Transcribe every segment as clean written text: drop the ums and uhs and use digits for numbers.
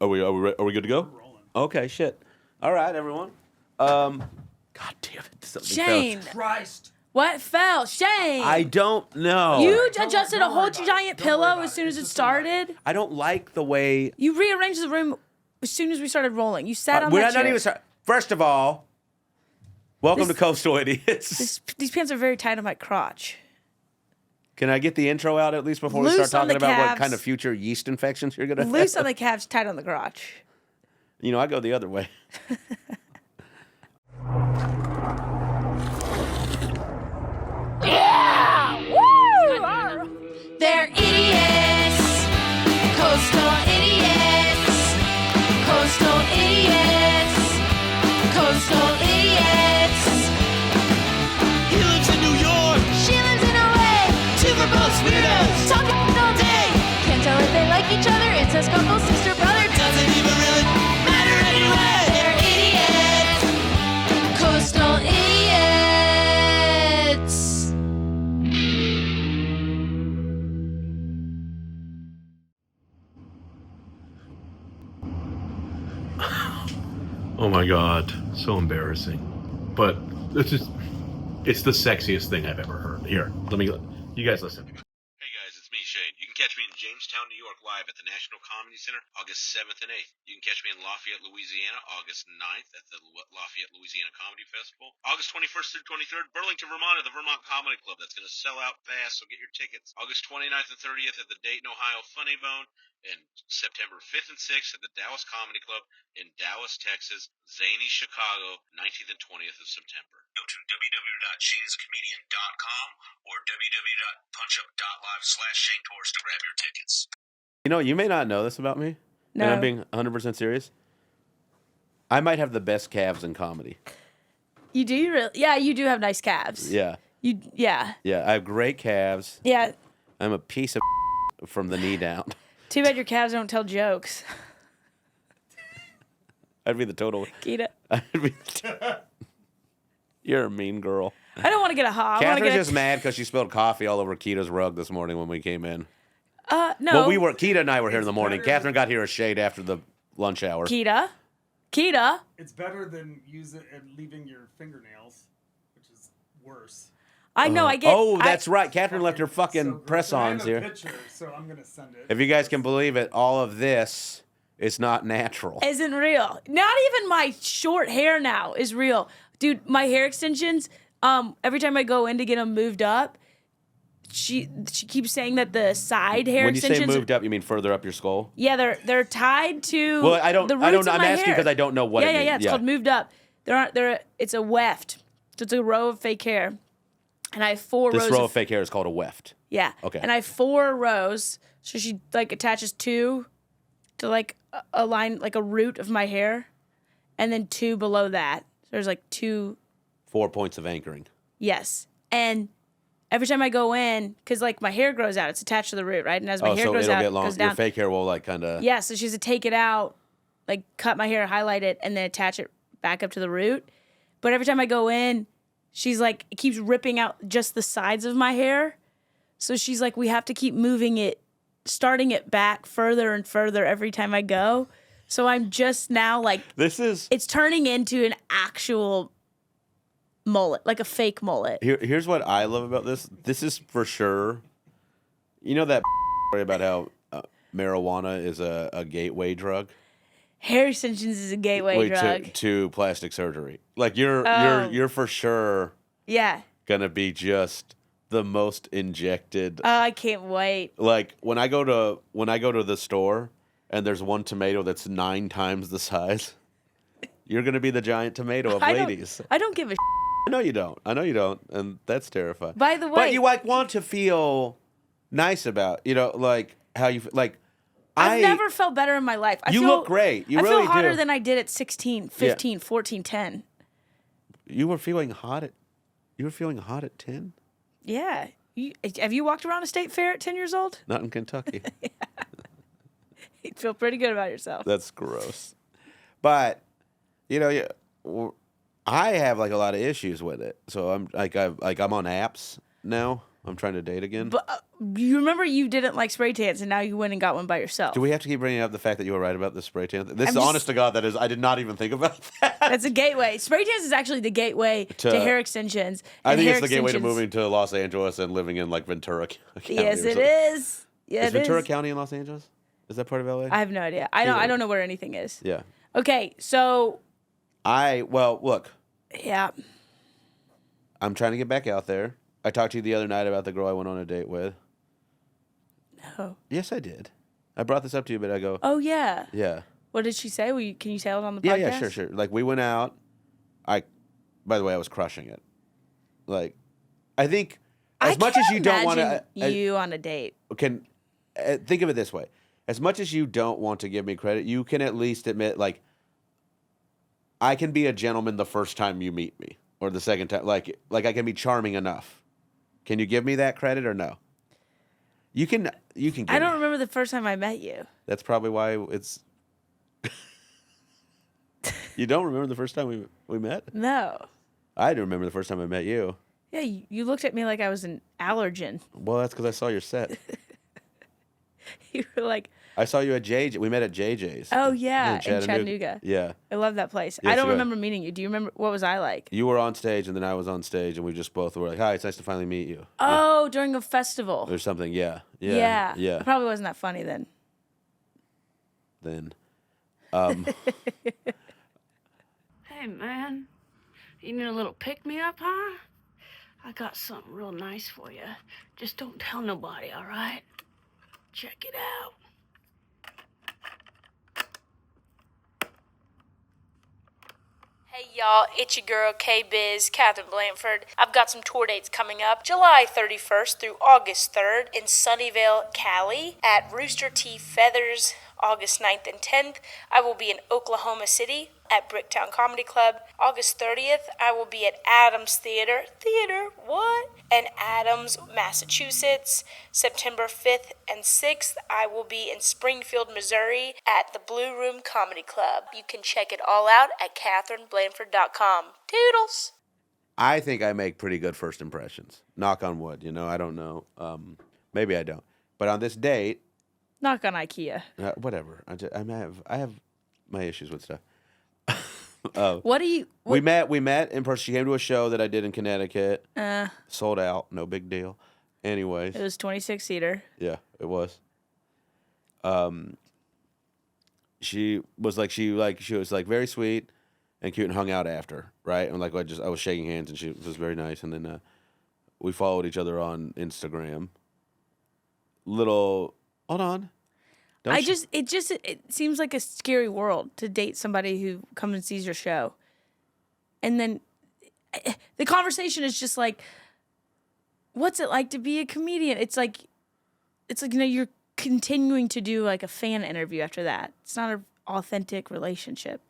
Are we good to go? Okay, shit. All right, everyone. God damn it! Something Shane. fell. Christ. What fell? Shane. I don't know. You adjusted a whole worry about giant it. Don't worry pillow about as soon it. as It's it just a light. started. I don't like the way. You rearranged the room as soon as we started rolling. You sat on We're that not chair. even. First of all, welcome This- to Coastal Idiots. These pants are very tight on my crotch. Can I get the intro out at least before we Loose start on the talking about what calves. kind of future yeast infections you're gonna Loose have? on the calves, tight on the crotch. You know, I go the other way. They're idiots. Coastal idiots. Coastal idiots. Coastal idiots. He lives in New York. She lives in LA. Two for both weirdos. Talking all day. Can't tell if they like each other. Incest couple, sister, brother. Doesn't even really matter anyway. They're idiots. Coastal idiots. Oh my God, so embarrassing. But it's the sexiest thing I've ever heard. Here, you guys listen. Hey guys, it's me, Shane. You can catch me in Jamestown, New York, live at the National Comedy Center, August 7th and 8th. You can catch me in Lafayette, Louisiana, August 9th at the Lafayette, Louisiana Comedy Festival. August 21st through 23rd, Burlington, Vermont at the Vermont Comedy Club. That's going to sell out fast, so get your tickets. August 29th and 30th at the Dayton, Ohio Funny Bone. And September 5th and 6th at the Dallas Comedy Club in Dallas, Texas. Zany, Chicago, 19th and 20th of September. Go to www.shaneisacomedian.com or www.punchup.live/ShaneTours to grab your tickets. You know, you may not know this about me, No. and I'm being 100% serious. I might have the best calves in comedy. You do really? Yeah, you do have nice calves. Yeah. Yeah. Yeah, I have great calves. Yeah. I'm a piece of from the knee down. Too bad your calves don't tell jokes. I'd be the total. Kita. You're a mean girl. I don't want to get a hot. Catherine's just mad because she spilled coffee all over Kita's rug this morning when we came in. No. Well, Kita and I were here in the morning. Catherine got here a shade after the lunch hour. Kita. It's better than leaving your fingernails, which is worse. I know. I get. Oh, that's right. Catherine left her fucking So- press-ons I have a here. picture, so I'm gonna send it. If you guys can believe it, all of this is not natural. Isn't real. Not even my short hair now is real, dude. My hair extensions. Every time I go in to get them moved up, she keeps saying that the side hair When you say extensions. moved up, you mean further up your skull? Yeah, they're tied to. Well, I don't. The I roots don't. of I'm my asking hair. because I don't know what it means. Yeah. It's called moved up. It's a weft. So it's a row of fake hair, and I have four This rows. row of fake hair is called a weft. Yeah. Okay. And I have 4 rows, so she like attaches 2 to like a line, like a root of my hair, and then 2 below that. So there's like 2. 4 points of anchoring. Yes. And every time I go in, because like my hair grows out, it's attached to the root, right? And as my hair so grows it'll out, get it long. goes Your down. fake hair will like kind of. Yeah, so she has to take it out, like cut my hair, highlight it, and then attach it back up to the root. But every time I go in, she's like, it keeps ripping out just the sides of my hair. So she's like, we have to keep moving it, starting it back further and further every time I go. So I'm just now like, it's turning into an actual mullet, like a fake mullet. Here's what I love about this. This is for sure. You know that story about how marijuana is a gateway drug? Hair extensions is a gateway drug. To plastic surgery. Like you're for sure Yeah. gonna be just the most injected. Oh, I can't wait. Like when I go to the store and there's one tomato that's 9 times the size, you're gonna be the giant tomato of ladies. I don't give a I know you don't, and that's terrifying. By the way, but you like want to feel nice about, like how you like. I've never felt better in my life. You look great. You I really feel hotter do. than I did at 16, 15, 14, 10. You were feeling hot at 10? Yeah. Have you walked around a state fair at 10 years old? Not in Kentucky. You'd feel pretty good about yourself. That's gross. But I have like a lot of issues with it. So I'm I'm on apps now. I'm trying to date again. But you remember you didn't like spray tans, and now you went and got one by yourself. Do we have to keep bringing up the fact that you were right about the spray tan? This is just- honest to God. That is, I did not even think about that. That's a gateway. Spray tans is actually the gateway to hair extensions. I and think hair it's the gateway to extensions- moving to Los Angeles and living in like Ventura County. Yes, or it something. is. Yeah, Is Ventura County in Los Angeles? Is that part of LA? I have no idea. I don't know where anything is. Yeah. Okay, so Well, look, yeah. I'm trying to get back out there. I talked to you the other night about the girl I went on a date with. No. Yes, I did. I brought this up to you, but I go, Oh yeah. yeah. What did she say? Can you tell it on the Yeah, podcast? yeah, sure. Like, we went out. By the way, I was crushing it. Like, I think as much as you don't want to... you on a date. Think of it this way. As much as you don't want to give me credit, you can at least admit, like, I can be a gentleman the first time you meet me. Or the second time. Like I can be charming enough. Can you give me that credit or no? You can give I don't me. remember the first time I met you. That's probably why it's... You don't remember the first time we met? No. I do remember the first time I met you. Yeah, you looked at me like I was an allergen. Well, that's because I saw your set. You were like, I saw you at JJ. We met at JJ's. oh yeah, in Chattanooga. Chattanooga. Yeah. I love that place. Yes, I don't you are. remember meeting you. Do you remember what was I like? You were on stage, and then I was on stage, and we just both were like, "Hi, it's nice to finally meet you." Oh, during a festival. Or something. Yeah. Yeah. Yeah. It probably wasn't that funny then. Then, Hey, man. You need a little pick-me-up, huh? I got something real nice for you. Just don't tell nobody, all right? Check it out. Hey y'all, it's your girl K-Biz, Katherine Blanford. I've got some tour dates coming up July 31st through August 3rd in Sunnyvale, Cali, at Rooster T. Feathers, August 9th and 10th. I will be in Oklahoma City at Bricktown Comedy Club. August 30th, I will be at Adams Theater. And Adams, Massachusetts. September 5th and 6th, I will be in Springfield, Missouri at the Blue Room Comedy Club. You can check it all out at KatherineBlanford.com. Toodles! I think I make pretty good first impressions. Knock on wood. I don't know. Maybe I don't. But on this date, Knock on IKEA. whatever. I have my issues with stuff. What do you... We met in person. She came to a show that I did in Connecticut. Sold out. No big deal. Anyways. It was 26-seater. Yeah, it was. She was very sweet and cute and hung out after, right? And like I was shaking hands and she was very nice. And then we followed each other on Instagram. Hold on. It seems like a scary world to date somebody who comes and sees your show. And then the conversation is just like, what's it like to be a comedian? It's like, you're continuing to do like a fan interview after that. It's not an authentic relationship.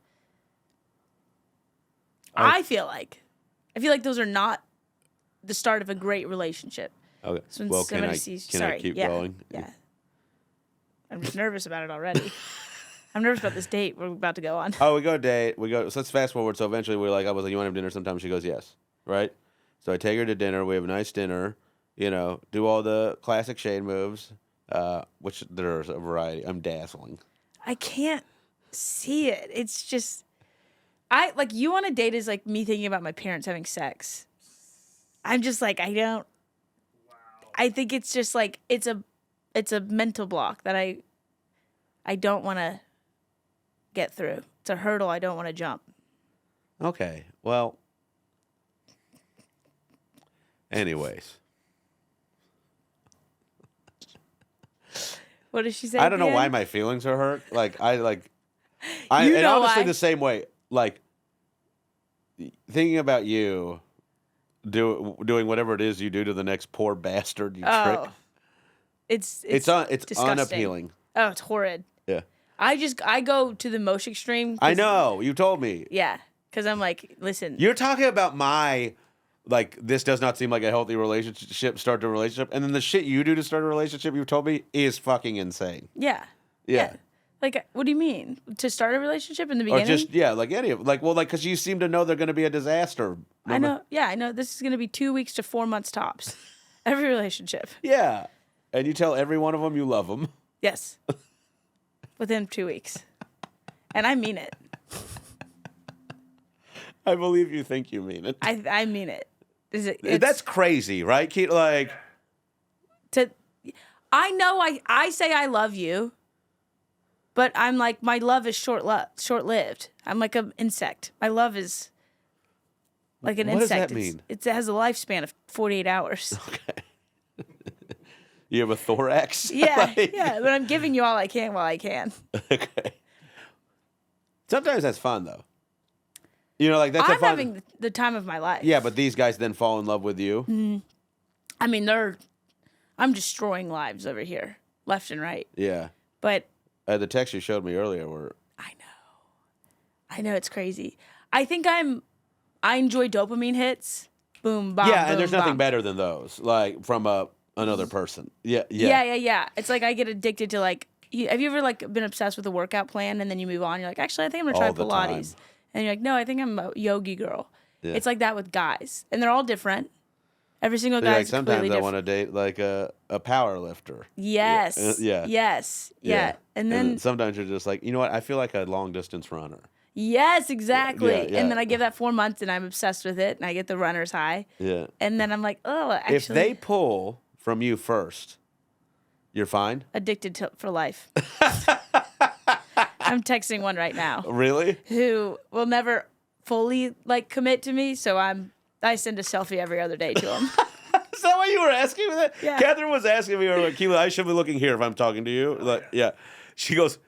I feel like those are not the start of a great relationship. Okay. So when Well, can somebody I sees- can sorry, I keep yeah, going? Yeah. I'm just nervous about it already. I'm nervous about this date we're about to go on. Oh, we go date. So let's fast forward. So eventually I was like, you want to have dinner sometime? She goes, yes. Right? So I take her to dinner. We have a nice dinner. Do all the classic Shane moves, which there's a variety. I'm dazzling. I can't see it. It's just, you on a date is like me thinking about my parents having sex. I'm just like, I think it's just like, it's a mental block that I don't want to get through. It's a hurdle I don't want to jump. Okay. Well, anyways. What does she say? I don't know why my feelings are hurt. And honestly why. the same way. Like, thinking about you doing whatever it is you do to the next poor bastard you trick. It's disgusting. Unappealing. Oh, it's horrid. Yeah. I go to the most extreme. I know. You told me. Yeah. Because I'm like, listen. You're talking about this does not seem like a healthy relationship, start a relationship. And then the shit you do to start a relationship, you've told me, is fucking insane. Yeah. Yeah. Like, what do you mean? To start a relationship in the Or beginning? just, any of because you seem to know they're going to be a disaster. I know. Yeah, I know. This is going to be 2 weeks to 4 months tops. Every relationship. Yeah. And you tell every one of them you love them. Yes. Within 2 weeks. And I mean it. I believe you think you mean it. I mean it. That's crazy, right? Like, I know I say I love you, but I'm like, my love is short-lived. I'm like an insect. My love is like an insect. What does that mean? It has a lifespan of 48 hours. Okay. You have a thorax? Yeah, yeah. But I'm giving you all I can while I can. Okay. Sometimes that's fun, though. You know, like that's I'm having the time of my life. Yeah, but these guys then fall in love with you. I mean, I'm destroying lives over here, left and right. Yeah. But The text you showed me earlier were. I know it's crazy. I think I enjoy dopamine hits. Boom, bam, Yeah, boom, and there's nothing bam. better than those, like from another person. Yeah. Yeah. It's like I get addicted to like. Have you ever like been obsessed with a workout plan and then you move on? You're like, actually, I think I'm gonna try All the Pilates, time. and you're like, no, I think I'm a yogi girl. Yeah. It's like that with guys, and they're all different. Every single So guy like is sometimes completely I different. want to date like a power lifter. Yes. Yeah. Yes. Yeah. And then sometimes you're just like, you know what? I feel like a long distance runner. yes, exactly. Yeah. And then I give that 4 months and I'm obsessed with it and I get the runner's high. Yeah. And then I'm like, oh, actually, If they pull from you first, you're fine. addicted for life. I'm texting one right now Really? who will never fully like commit to me, so I send a selfie every other day to him. Is that why you were asking me that? Yeah. Katherine was asking me, like, Keela, I should be looking here if I'm talking to you. Like, yeah. She goes,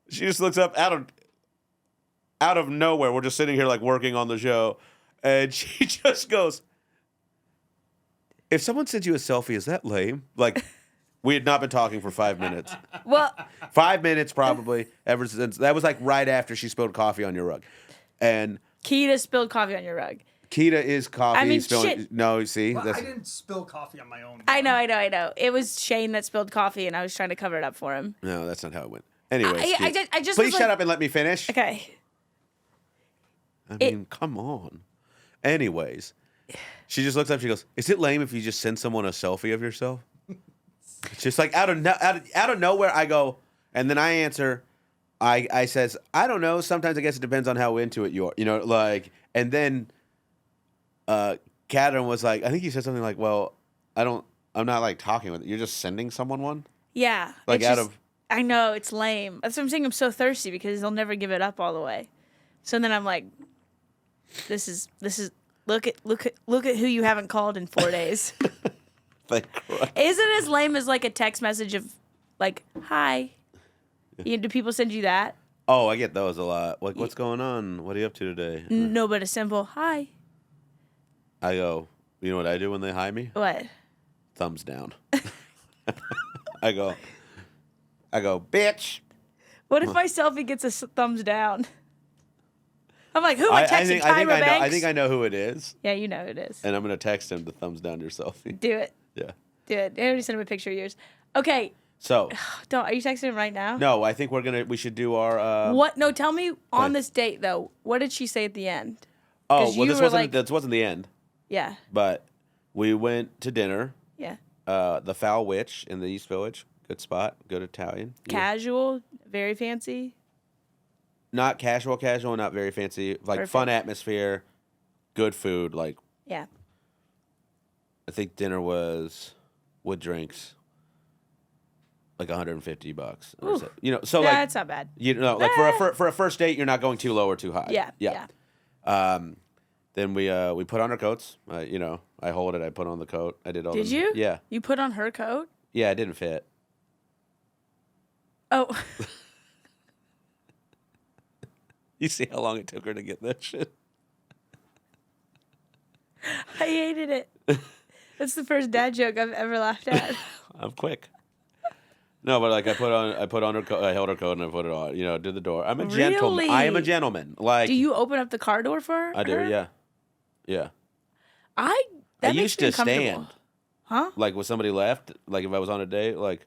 she just looks up out of nowhere. We're just sitting here like working on the show, and she just goes, if someone sends you a selfie, is that lame? Like, we had not been talking for 5 minutes. Well, 5 minutes probably, ever since. That was like right after she spilled coffee on your rug. And Keita spilled coffee on your rug. Keita is coffee I mean, spilling. shit. No, see? Well, that's, I didn't spill coffee on my own. I know. It was Shane that spilled coffee, and I was trying to cover it up for him. no, that's not how it went. Anyways, I just please was shut like- up and let me finish. Okay. I mean, come on. Anyways, she just looks up. She goes, "Is it lame if you just send someone a selfie of yourself?" It's just like out of nowhere. I go, and then I answer. I says, "I don't know. Sometimes I guess it depends on how into it you are. You know, like." And then, Katherine was like, I think you said something like, "Well, I'm not like talking with it. You're just sending someone one." Yeah. Like it's out just- of. I know, it's lame. That's what I'm saying. I'm so thirsty because they'll never give it up all the way. So then I'm like, this is look at who you haven't called in 4 days. Thank Christ. Is it as lame as like a text message of like, hi? Do people send you that? Oh, I get those a lot. Like, what's going on? What are you up to today? No, but a simple hi. I go, you know what I do when they hi me? What? Thumbs down. I go, bitch. What if my selfie gets a thumbs down? I'm like, who am I texting? Tyra Banks? I think I know who it is, Yeah, you know who it is. and I'm gonna text him to thumbs down your selfie. Do it. Yeah. Do it. I already sent him a picture of yours. Okay. So Are you texting him right now? no, I think we should do our. What? No, tell me on What? this date though. What did she say at the end? Oh 'cause well, you this were wasn't the end, Yeah. but we went to dinner. Yeah. The Foul Witch in the East Village, good spot, good Italian. Yeah. Casual, very fancy. Not casual, not very fancy. Like Perfect. fun atmosphere, good food. Like Yeah. I think dinner was with drinks, like $150. Or Ooh. so. You know, so Yeah, like that's not bad. you know, like for a first date, you're not going too low or too high. Yeah. Then we put on our coats. You know, I hold it. I put on the coat. I did all. Did the, you? Yeah. You put on her coat? Yeah, it didn't fit. Oh. You see how long it took her to get that shit. I hated it. That's the first dad joke I've ever laughed at. I'm quick. No, but like I put on her coat. I held her coat and I put it on. You know, did the door. I'm a gentleman. Really? I am a gentleman. Like Do you open up the car door for her? I do. Yeah. Yeah. That I makes used me to uncomfortable. stand. Huh? Like when somebody left, like if I was on a date, like,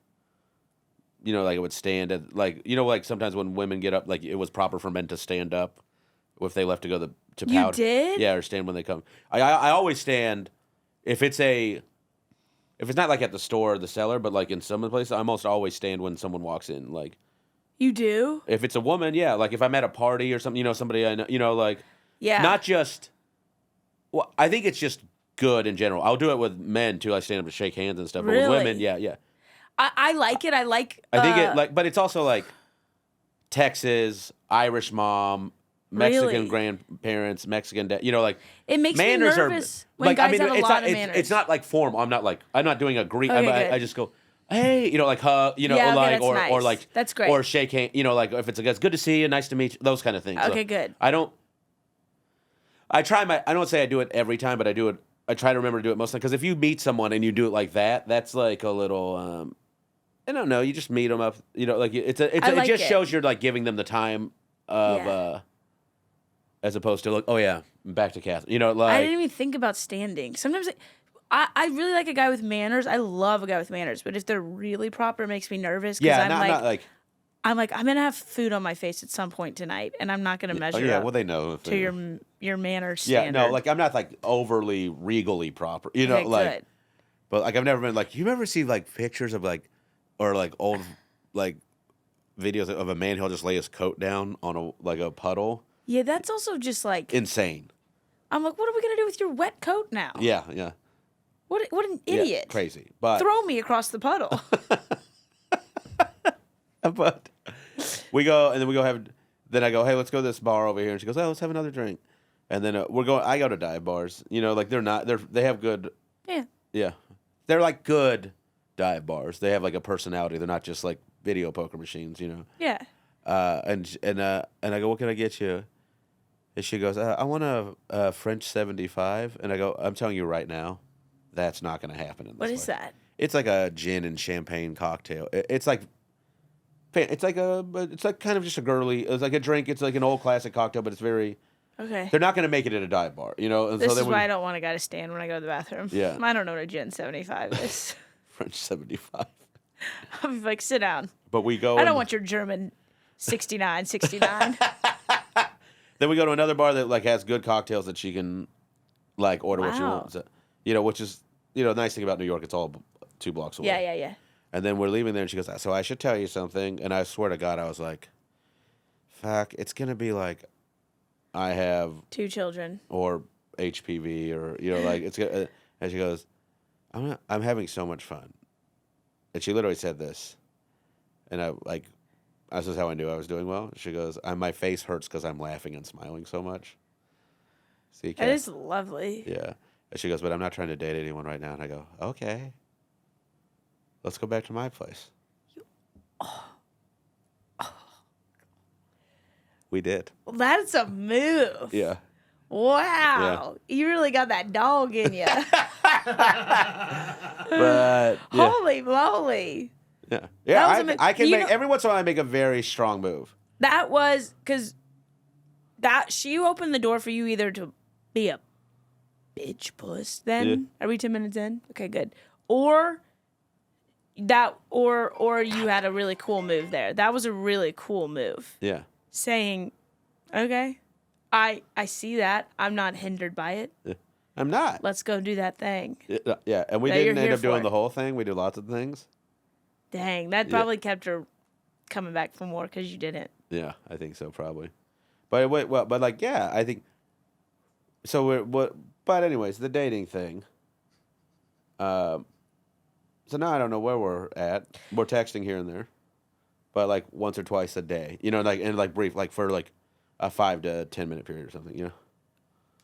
you know, like I would stand at, like, you know, like sometimes when women get up, like it was proper for men to stand up if they left to go to You powder. did? Yeah, or stand when they come. I always stand if it's a if it's not like at the store or the cellar, but like in some of the places, I almost always stand when someone walks in. Like, You do? if it's a woman, yeah. Like if I'm at a party or something, somebody I know, like, Yeah. not just. Well, I think it's just good in general. I'll do it with men too. I stand up to shake hands and stuff. But with women, Really? yeah. I like it. I like. I think it but it's also like Texas, Irish mom, Mexican Really? grandparents, Mexican dad. Like It makes me manners nervous when like guys have a it's lot not of manners. it's not like formal. I'm not doing a greet. Okay, good. I just go, hey, like hug, Yeah, or okay, like that's or nice. like That's great. or shake hand. Like if it's a guy, it's good to see you, nice to meet you, those kind of things. Okay, good. I don't say I do it every time, but I do it. I try to remember to do it most of the time, because if you meet someone and you do it like that, that's like a little. I don't know. You just meet them up. Like it just shows you're like giving them the time of, as opposed to like, oh yeah, back to Katherine. Like I didn't even think about standing. Sometimes I really like a guy with manners. I love a guy with manners, but if they're really proper, it makes me nervous. yeah, I'm not like I'm gonna have food on my face at some point tonight, and I'm not gonna measure oh yeah. up Well, they know if to they- your manners yeah. standard. No, like I'm not like overly regally proper. Okay, like. good. But like I've never been like, you ever see like pictures of like, or like old like videos of a man who'll just lay his coat down on a puddle? Yeah, that's also just like Insane. I'm like, what are we gonna do with your wet coat now? Yeah. What an Yeah, idiot! crazy. But Throw me across the puddle. but we go and then we go have. Then I go, hey, let's go to this bar over here, and she goes, oh, let's have another drink. And then we're going. I go to dive bars. Like they have good. Yeah. Yeah, they're like good dive bars. They have like a personality. They're not just like video poker machines. Yeah. And I go, what can I get you? And she goes, I want a French 75. And I go, I'm telling you right now, that's not going to happen in this What is way. that? It's like a gin and champagne cocktail. It's like kind of just a girly. It's like a drink. It's like an old classic cocktail, but it's very. Okay. They're not going to make it at a dive bar, And This so then is why I don't want a guy to stand when I go to the bathroom. Yeah. I don't know what a Gen 75 is. French 75. I'll be like, sit down. But we go. I don't want your German 69. Then we go to another bar that like has good cocktails that she can like order what she Wow. wants. Which is nice thing about New York. It's all 2 blocks away. Yeah. And then we're leaving there, and she goes, so I should tell you something. And I swear to God, I was like, fuck, it's gonna be like I have 2 children. or HPV or like it's gonna. And she goes, I'm having so much fun. And she literally said this, and this is how I knew I was doing well. She goes, my face hurts because I'm laughing and smiling so much. See, That is lovely. yeah. And she goes, but I'm not trying to date anyone right now. And I go, okay. Let's go back to my place. We did. Well, that's a move. Yeah. Wow. You really got that dog in you. But yeah. Holy moly. Yeah. That was Yeah. ama- I can you make know- every once in a while I make a very strong move. That was because she opened the door for you either to be a bitch puss then. Yeah. Are we 10 minutes in? Okay, good. Or you had a really cool move there. That was a really cool move. Yeah. Saying, okay, I see that. I'm not hindered by it. Yeah. I'm not. Let's go do that thing. Yeah. And we That didn't you're end here up doing for. the whole thing. We did lots of things. Dang, that Yeah. probably kept her coming back for more because you didn't. Yeah, I think so, probably. But I think. So But anyways, the dating thing. So now I don't know where we're at. We're texting here and there, but like once or twice a day, and brief, like for like a 5 to 10 minute period or something,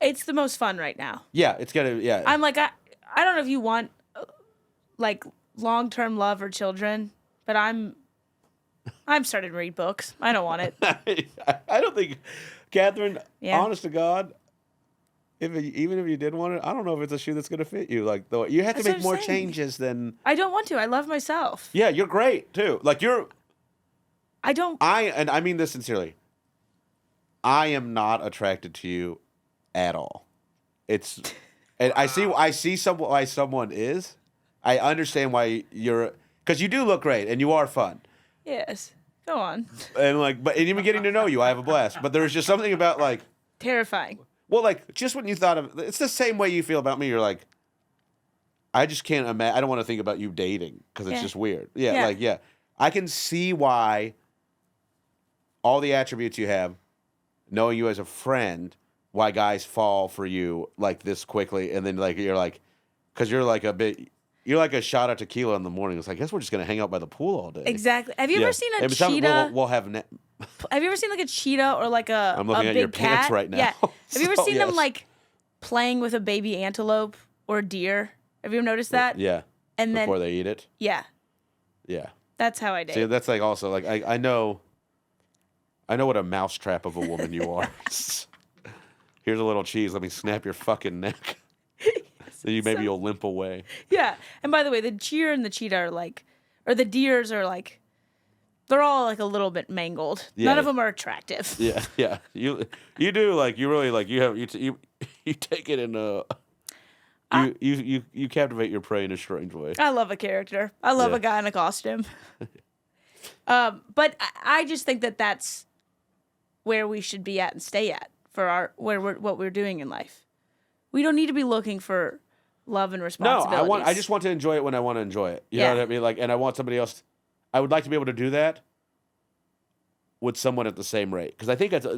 It's the most fun right now. Yeah, it's gonna. Yeah, I'm like, I don't know if you want like long-term love or children, but I'm starting to read books. I don't want it. I don't think, Katherine. Yeah. Honest to God, even if you did want it, I don't know if it's a shoe that's gonna fit you. Like though, you have to That's make what I'm more saying. changes than. I don't want to. I love myself. Yeah, you're great too. Like I don't. and I mean this sincerely. I am not attracted to you at all. It's, and I see why someone is. I understand why because you do look great and you are fun. Yes. Go on. And and even getting to know you, I have a blast. But there's just something about like, Terrifying. well, like just when you thought of, it's the same way you feel about me. You're like, I just can't imagine. I don't want to think about you dating because it's Yeah. just weird. Yeah, Yeah. like, yeah. I can see why all the attributes you have, knowing you as a friend, why guys fall for you like this quickly. And then, like, you're like, because you're like a shot of tequila in the morning. It's like, I guess we're just going to hang out by the pool all day. Exactly. Have you Yeah. ever seen a And some- cheetah? We'll have. Have you ever seen like a cheetah or like a I'm looking a at big your pants cat? right now. Yeah. Have you ever So, seen them yes. like playing with a baby antelope or deer? Have you ever noticed that? Yeah. And then Before they eat it. yeah, Yeah. that's how I date. See, that's like also like I know what a mousetrap of a woman you are. Here's a little cheese. Let me snap your fucking neck. Then you'll limp away. Yeah. And by the way, the deer and the cheetah are like, or the deers are like, they're all like a little bit mangled. Yeah. None of them are attractive. Yeah, yeah. You do like you really like you take it in a you captivate your prey in a strange way. I love a character. I love Yeah. a guy in a costume. But I just think that that's where we should be at and stay at for what we're doing in life. We don't need to be looking for love and No, responsibilities. I just want to enjoy it when I want to enjoy it. You Yeah. know what I mean? Like, and I want somebody else. I would like to be able to do that with someone at the same rate because I think it's that's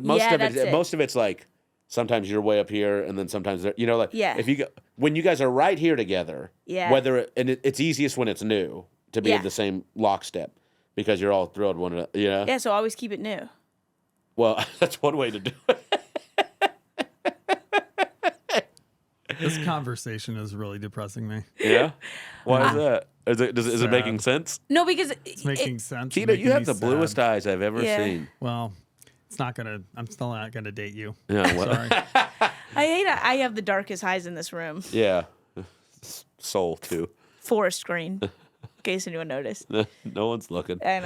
it. most of it's like sometimes you're way up here and then sometimes like Yeah. if you go, when you guys are right here together, Yeah. It's easiest when it's new to be Yeah. in the same lockstep because you're all thrilled one another. You know? Yeah, so always keep it new. Well, that's one way to do it. This conversation is really depressing me. Yeah. Why is that? Is it making Sad. sense? No, because It's making sense. Tina, making you have me the sad. bluest eyes I've ever Yeah. seen. Well, I'm still not gonna date you. Yeah. Well, Sorry. I have the darkest eyes in this room. yeah. Soul too. Forest green, in case anyone noticed. No one's looking. I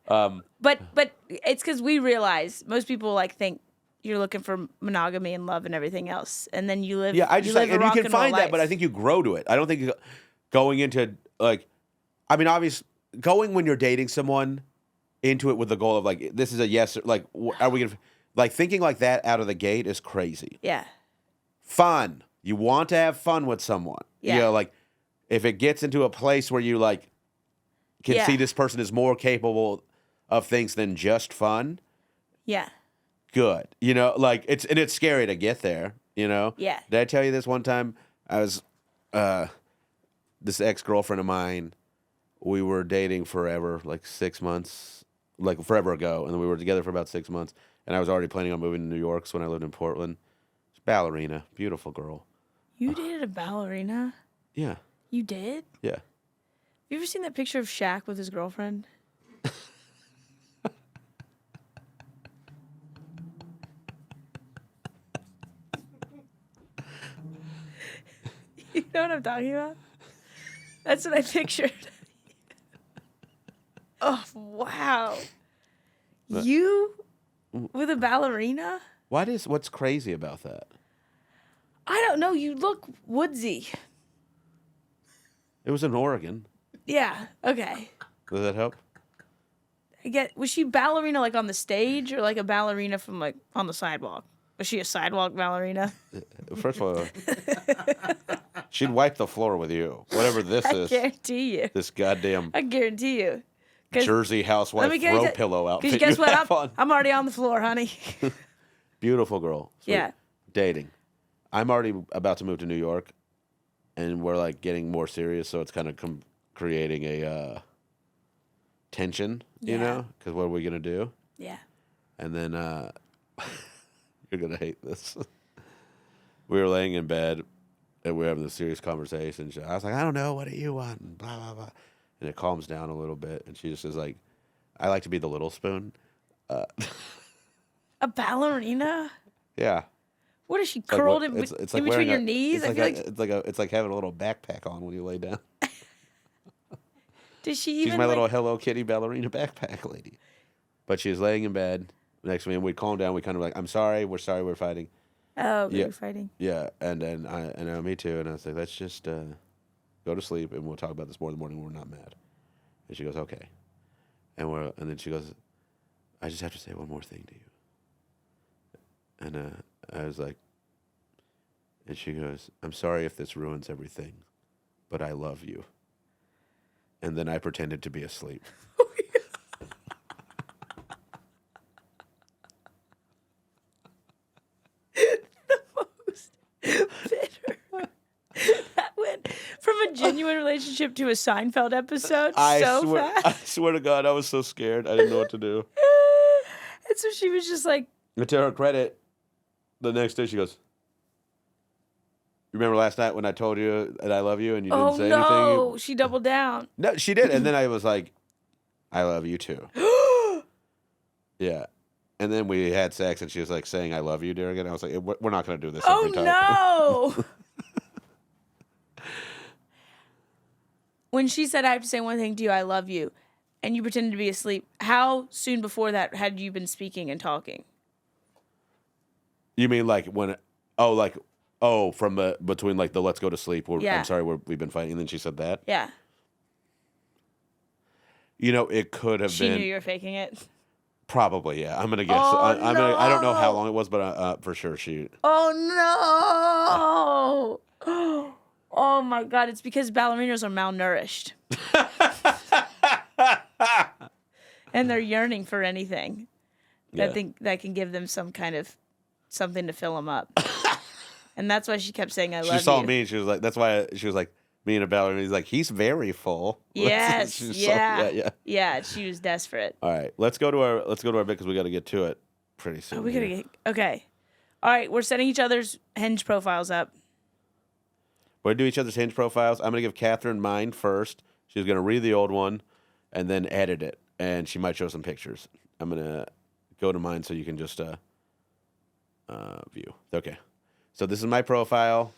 know. But it's because we realize most people like think you're looking for monogamy and love and everything else, and then you live. Yeah, I just live like, a and you rock can and roll find that, life. but I think you grow to it. I don't think going into like, I mean, obviously, going when you're dating someone into it with the goal of like, this is a yes, like, are we gonna like thinking like that out of the gate is crazy. Yeah. Fun. You want to have fun with someone. Yeah. You know, like if it gets into a place where you like can Yeah. see this person is more capable of things than just fun. Yeah. Good. You know, like it's scary to get there, you know? Yeah. Did I tell you this one time? I was this ex-girlfriend of mine, we were dating forever, like 6 months, like forever ago, and then we were together for about 6 months, and I was already planning on moving to New York so when I lived in Portland. Ballerina, beautiful girl. You dated a ballerina? Yeah. You did? Yeah. You ever seen that picture of Shaq with his girlfriend? You know what I'm talking about? That's what I pictured. Oh, wow. You with a ballerina? What's crazy about that? I don't know. You look woodsy. It was in Oregon. Yeah. Okay. Does that help? Was she ballerina like on the stage or like a ballerina from like on the sidewalk? Was she a sidewalk ballerina? First of all, she'd wipe the floor with you. Whatever this I is. guarantee you. This goddamn I guarantee you. 'Cause Jersey housewife let me guess throw that- pillow outfit. 'cause guess you what? have on. I'm already on the floor, honey. Beautiful girl. Sweet. Yeah. Dating. I'm already about to move to New York, and we're like getting more serious, so it's kind of creating a tension, you Yeah. know? Because what are we gonna do? Yeah. And then you're gonna hate this. We were laying in bed, and we were having this serious conversation. I was like, I don't know, what do you want? And blah blah blah. And it calms down a little bit, and she just is like, I like to be the little spoon. A ballerina? Yeah. What is she It's like curled what- in, it's in like between wearing your a- knees? It's I like, feel like it's like having a little backpack on when you lay down. does she even She's my little like, Hello Kitty ballerina backpack lady. But she was laying in bed next to me, and we'd calm down. We kind of like, I'm sorry, we're fighting. oh, Yeah. you're fighting. Yeah, and then me too. And I was like, let's just go to sleep, and we'll talk about this more in the morning when we're not mad. And she goes, okay. And then she goes, I just have to say one more thing to you. And I was like, and she goes, I'm sorry if this ruins everything, but I love you. And then I pretended to be asleep. Bitter. That went from a genuine relationship to a Seinfeld episode I so fast. swear to God, I was so scared. I didn't know what to do. And so she was just like, And to her credit, the next day she goes, "You remember last night when I told you that I love you and you didn't oh say no, anything?" she doubled down. No, she did. And then I was like, "I love you too." Yeah. And then we had sex and she was like saying, "I love you" during it. And I was like, "We're not going to do this every time." No. When she said, "I have to say one thing to you, I love you," and you pretended to be asleep, how soon before that had you been speaking and talking? You mean like when, from between like the let's go to sleep, Yeah. I'm sorry, we've been fighting, and then she said that? Yeah. You know, it could have She been. knew you were faking it. Probably, yeah. I'm going to guess. Oh, I don't know how no. long it was, but for sure Oh no! Oh my God! It's because ballerinas are malnourished, and they're yearning for anything that can give them some kind of something to fill them up. And that's why she kept saying, "I love you." She saw me and she was like, that's why she was like, me and a ballerina. He's like, he's very full. Yes, She yeah, saw- yeah. yeah. She was desperate. All right, let's go to our bit because we got to get to it pretty soon. Oh, we gotta here. get okay. All right, we're setting each other's Hinge profiles up. We're gonna do each other's Hinge profiles. I'm gonna give Katherine mine first. She's gonna read the old one, and then edit it, and she might show some pictures. I'm gonna go to mine so you can just view. Okay, so this is my profile.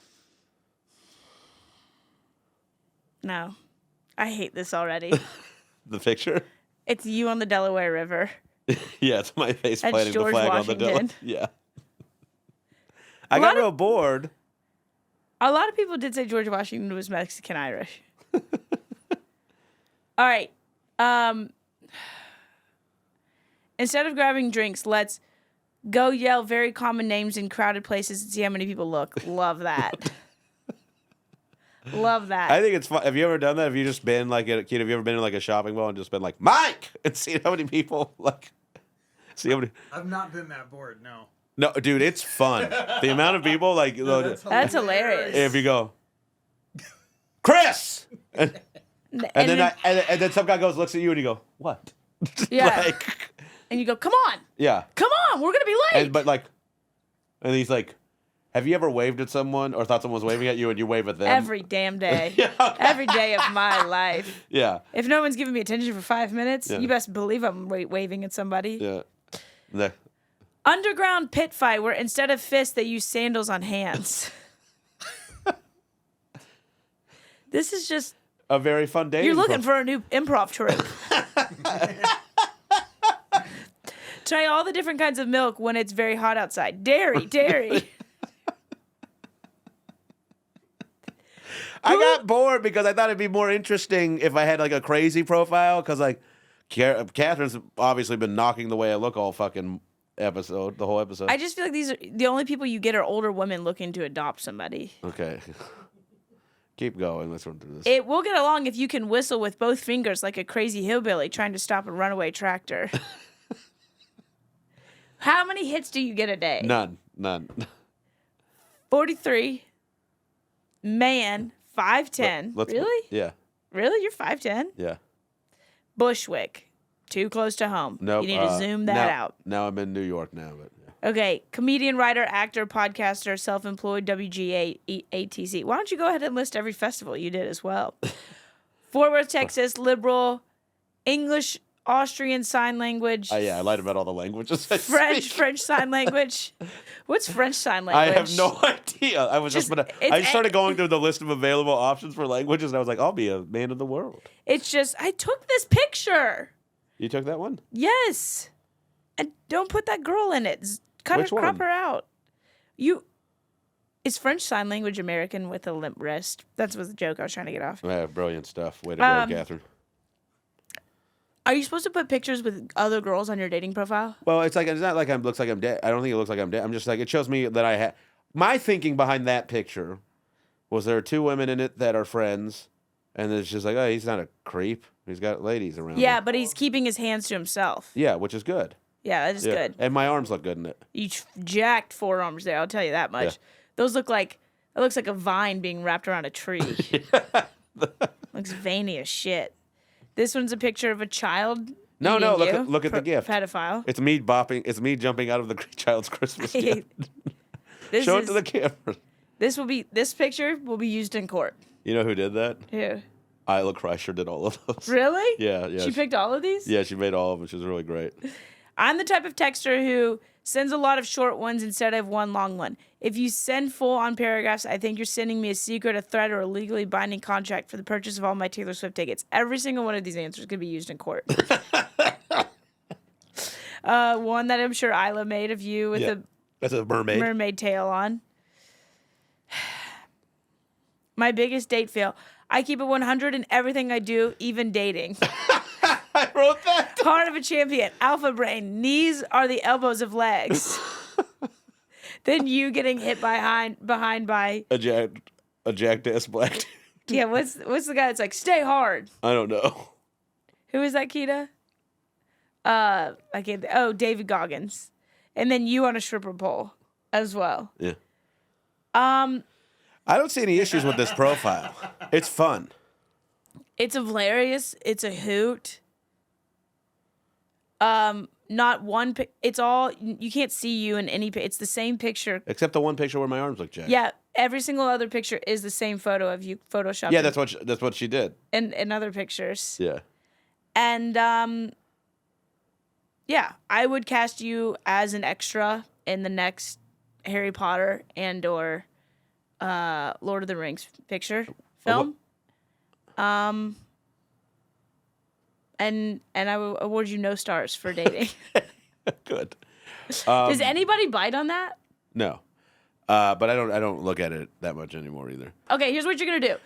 No, I hate this already. The picture. It's you on the Delaware River. Yeah, it's my face That's planting the George flag Washington. on the Yeah. I got real bored. A lot of people did say George Washington was Mexican Irish. All right. Instead of grabbing drinks, let's go yell very common names in crowded places and see how many people look. Love that. Love that. I think it's fun. Have you ever done that? Have you just been like a kid? Have you ever been in like a shopping mall and just been like Mike and seen how many people like see how many? I've not been that bored. No. No, dude, it's fun. The amount of people like That's hilarious. if you go, Chris, and then some guy goes looks at you and you go, what? Yeah. Like, and you go, come on, yeah. come on, we're gonna be late. And he's like, have you ever waved at someone or thought someone was waving at you and you wave at them? Every damn day. Every day of my life. Yeah. If no one's giving me attention for 5 minutes, Yeah. you best believe I'm waving at somebody. Yeah. The- Underground pit fight where instead of fists, they use sandals on hands. This is just... a very fun day. You're looking for a new improv troupe. Try all the different kinds of milk when it's very hot outside. Dairy. I got bored because I thought it'd be more interesting if I had like a crazy profile because like Catherine's obviously been knocking the way I look all fucking episode, the whole episode. I just feel like these are the only people you get are older women looking to adopt somebody. Okay. Keep going. Let's run through this. It will get along if you can whistle with both fingers like a crazy hillbilly trying to stop a runaway tractor. How many hits do you get a day? None. 43. Man, 5'10". Really? Yeah. Really? You're 5'10"? Yeah. Bushwick. Too close to home. Nope. You need to zoom that out. Now I'm in New York now, but yeah. Okay. Comedian, writer, actor, podcaster, self-employed, WGA, ATC. Why don't you go ahead and list every festival you did as well? Fort Worth, Texas, liberal, English, Austrian Sign Language. Yeah, I lied about all the languages. I French speak. Sign Language. What's French Sign I Language? have no idea. I was I just started going through the list of available options for languages, and I was like, I'll be a man of the world. It's just, I took this picture. You took that one? Yes. And don't put that girl in it. Which Crop one? her out. Is French Sign Language American with a limp wrist? That was the joke I was trying to get off. Yeah, brilliant stuff. Way to go, Catherine. Are you supposed to put pictures with other girls on your dating profile? Well, it's not like looks like I'm dead. I don't think it looks like I'm dead. I'm just like, it shows me that I have. My thinking behind that picture was there are 2 women in it that are friends, and it's just like, oh, he's not a creep. He's got ladies around Yeah, him. but he's keeping his hands to himself. Yeah, which is good. Yeah, that is Yeah. good. And my arms look good in it. You jacked forearms there, I'll tell you that much. Yeah. Those look like, it looks like a vine being wrapped around a tree. Looks veiny as shit. This one's a picture of a child. No, eating you. look at the gift. Pedophile. It's me bopping. It's me jumping out of the child's Christmas gift. This Show it is- to the camera. This picture will be used in court. You know who did that? Who? Isla Kreischer did all of those. Really? Yeah. She picked all of these? Yeah, she made all of them. She was really great. I'm the type of texter who sends a lot of short ones instead of one long one. If you send full-on paragraphs, I think you're sending me a secret, a threat, or a legally binding contract for the purchase of all my Taylor Swift tickets. Every single one of these answers could be used in court. One that I'm sure Isla made of you with a That's a mermaid. mermaid tail on. My biggest date fail. I keep it 100 in everything I do, even dating. I wrote that. Heart of a champion, alpha brain. Knees are the elbows of legs. Then you getting hit behind by A jackass black dude. yeah. What's the guy that's like stay hard? I don't know. Who is that, Keita? I can't. Oh, David Goggins. And then you on a stripper pole as well. Yeah. I don't see any issues with this profile. It's fun. It's hilarious. It's a hoot. Not one. It's all you can't see you in any. It's the same picture. Except the one picture where my arms look jacked. Yeah, every single other picture is the same photo of you photoshopped. Yeah, that's what she did. in other pictures. Yeah. And yeah, I would cast you as an extra in the next Harry Potter and or Lord of the Rings picture film. And I will award you no stars for dating. Good. Does anybody bite on that? No. But I don't look at it that much anymore either. Okay, here's what you're gonna do.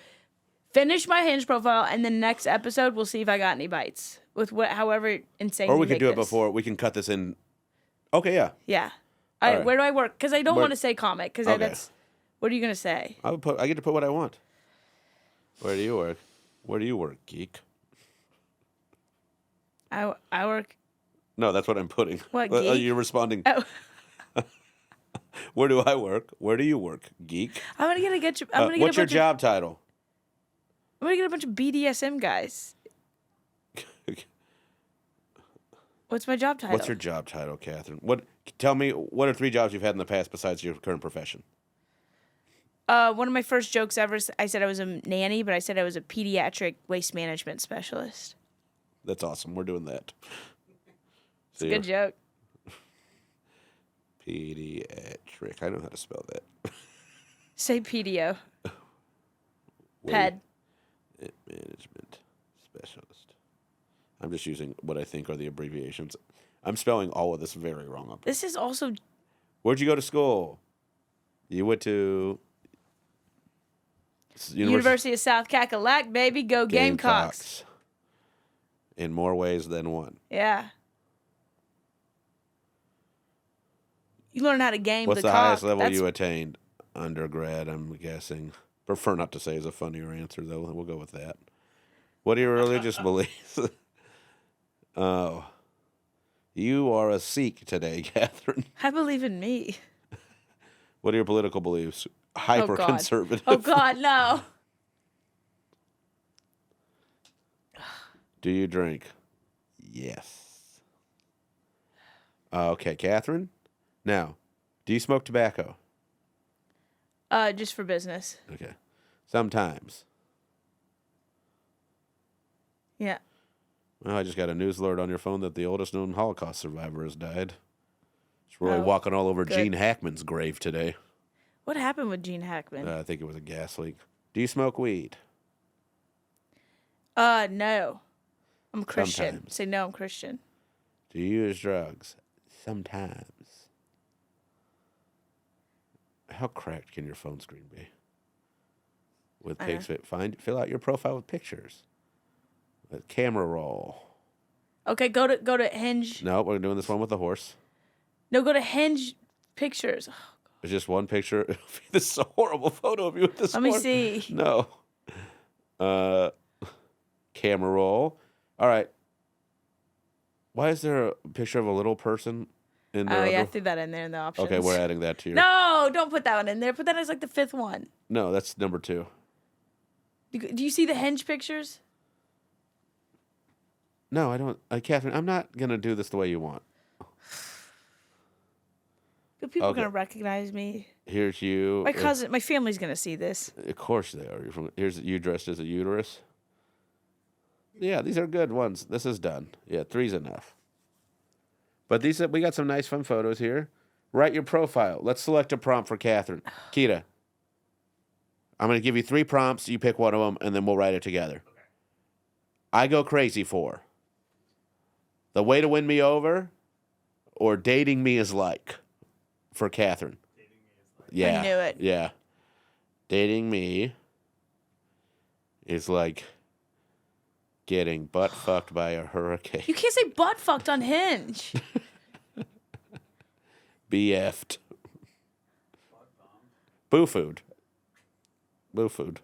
Finish my Hinge profile, and the next episode we'll see if I got any bites with however insane. Or you we could make do it this. before. We can cut this in. Okay, yeah. Yeah. All right, right. where do I work? Because I don't Where- want to say comic. Because Okay. that's. What are you gonna say? I get to put what I want. Where do you work? Where do you work, geek? I work. No, that's what I'm putting. What, You're geek? responding. Oh, Where do I work? Where do you work, geek? I'm gonna get you. I'm gonna get What's a your bunch job title? I'm gonna get a bunch of BDSM guys. What's my job title? What's your job title, Catherine? Tell me, what are 3 jobs you've had in the past besides your current profession? One of my first jokes ever. I said I was a nanny, but I said I was a pediatric waste management specialist. That's awesome. We're doing that. It's a good joke. Pediatric. I know how to spell that. Say PDO. Waste Ped. management specialist. I'm just using what I think are the abbreviations. I'm spelling all of this very wrong up. This is also. Where'd you go to school? You went to University of South Cackalack, baby. Go Gamecocks. In more ways than one. Yeah. You learn how to game What's the the cock. highest level That's- you attained? Undergrad, I'm guessing. Prefer not to say is a funnier answer, though. We'll go with that. What are your religious beliefs? Oh. You are a Sikh today, Catherine. I believe in me. What are your political beliefs? Hyper conservative. Oh God, no. Do you drink? Yes. Okay, Catherine. Now, do you smoke tobacco? Just for business. Okay. Sometimes. Yeah. Well, I just got a news alert on your phone that the oldest known Holocaust survivor has died. It's really Oh, walking all over good. Gene Hackman's grave today. What happened with Gene Hackman? I think it was a gas leak. Do you smoke weed? No. I'm Christian. Sometimes. Say no, I'm Christian. Do you use drugs? Sometimes. How cracked can your phone screen be? With pics, fill out your profile with pictures. With camera roll. Okay, go to Hinge. No, we're doing this one with the horse. No, go to Hinge pictures. It's just one picture. This is a horrible photo of you with this. Let me see. No. Camera roll. All right. Why is there a picture of a little person in there? Oh, yeah, I threw that in there in the options. Okay, we're adding that to your... No, don't put that one in there. Put that as like the 5th one. No, that's number 2. Do you see the Hinge pictures? No, I don't. Catherine, I'm not going to do this the way you want. But people are Okay. going to recognize me. Here's you. My family's going to see this. Of course they are. Here's you dressed as a uterus. Yeah, these are good ones. This is done. Yeah, 3's enough. But we got some nice fun photos here. Write your profile. Let's select a prompt for Katherine. Kita, I'm going to give you 3 prompts. You pick one of them, and then we'll write it together. Okay. I go crazy for the way to win me over, or dating me is like for Katherine. Dating me is like. Yeah. I knew it. Yeah. Dating me is like getting butt fucked by a hurricane. You can't say butt fucked on Hinge. BF'd. Boo food. Boo food.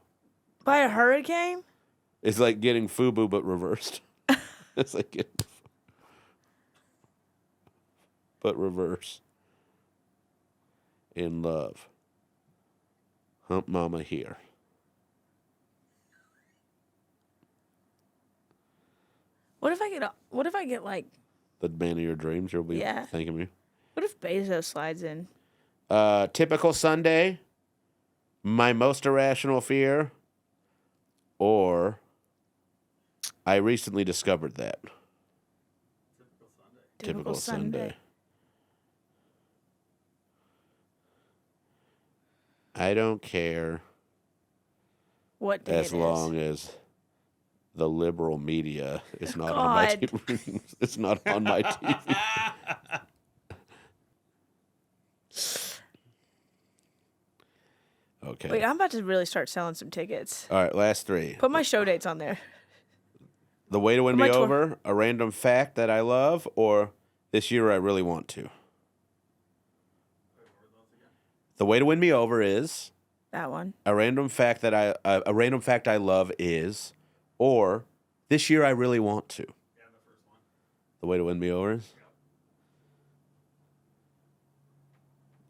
By a hurricane? It's like getting FUBU but reversed. It's like getting but reverse. In love. Hump mama here. What if I get like, The man of your dreams, you'll be Yeah. thanking me. what if Bezos slides in? Typical Sunday. My most irrational fear. Or I recently discovered that. Typical Sunday. I don't care What day as it is. long as the liberal media is not on my God. TV. It's not on my TV. Okay. Wait, I'm about to really start selling some tickets. All right, last 3. Put my show dates on there. The way to win My me tour- over, a random fact that I love, or this year I really want to. The way to win me over is That one. a random fact that I love is, or this year I really want to. Yeah, the first one. The way to win me over is.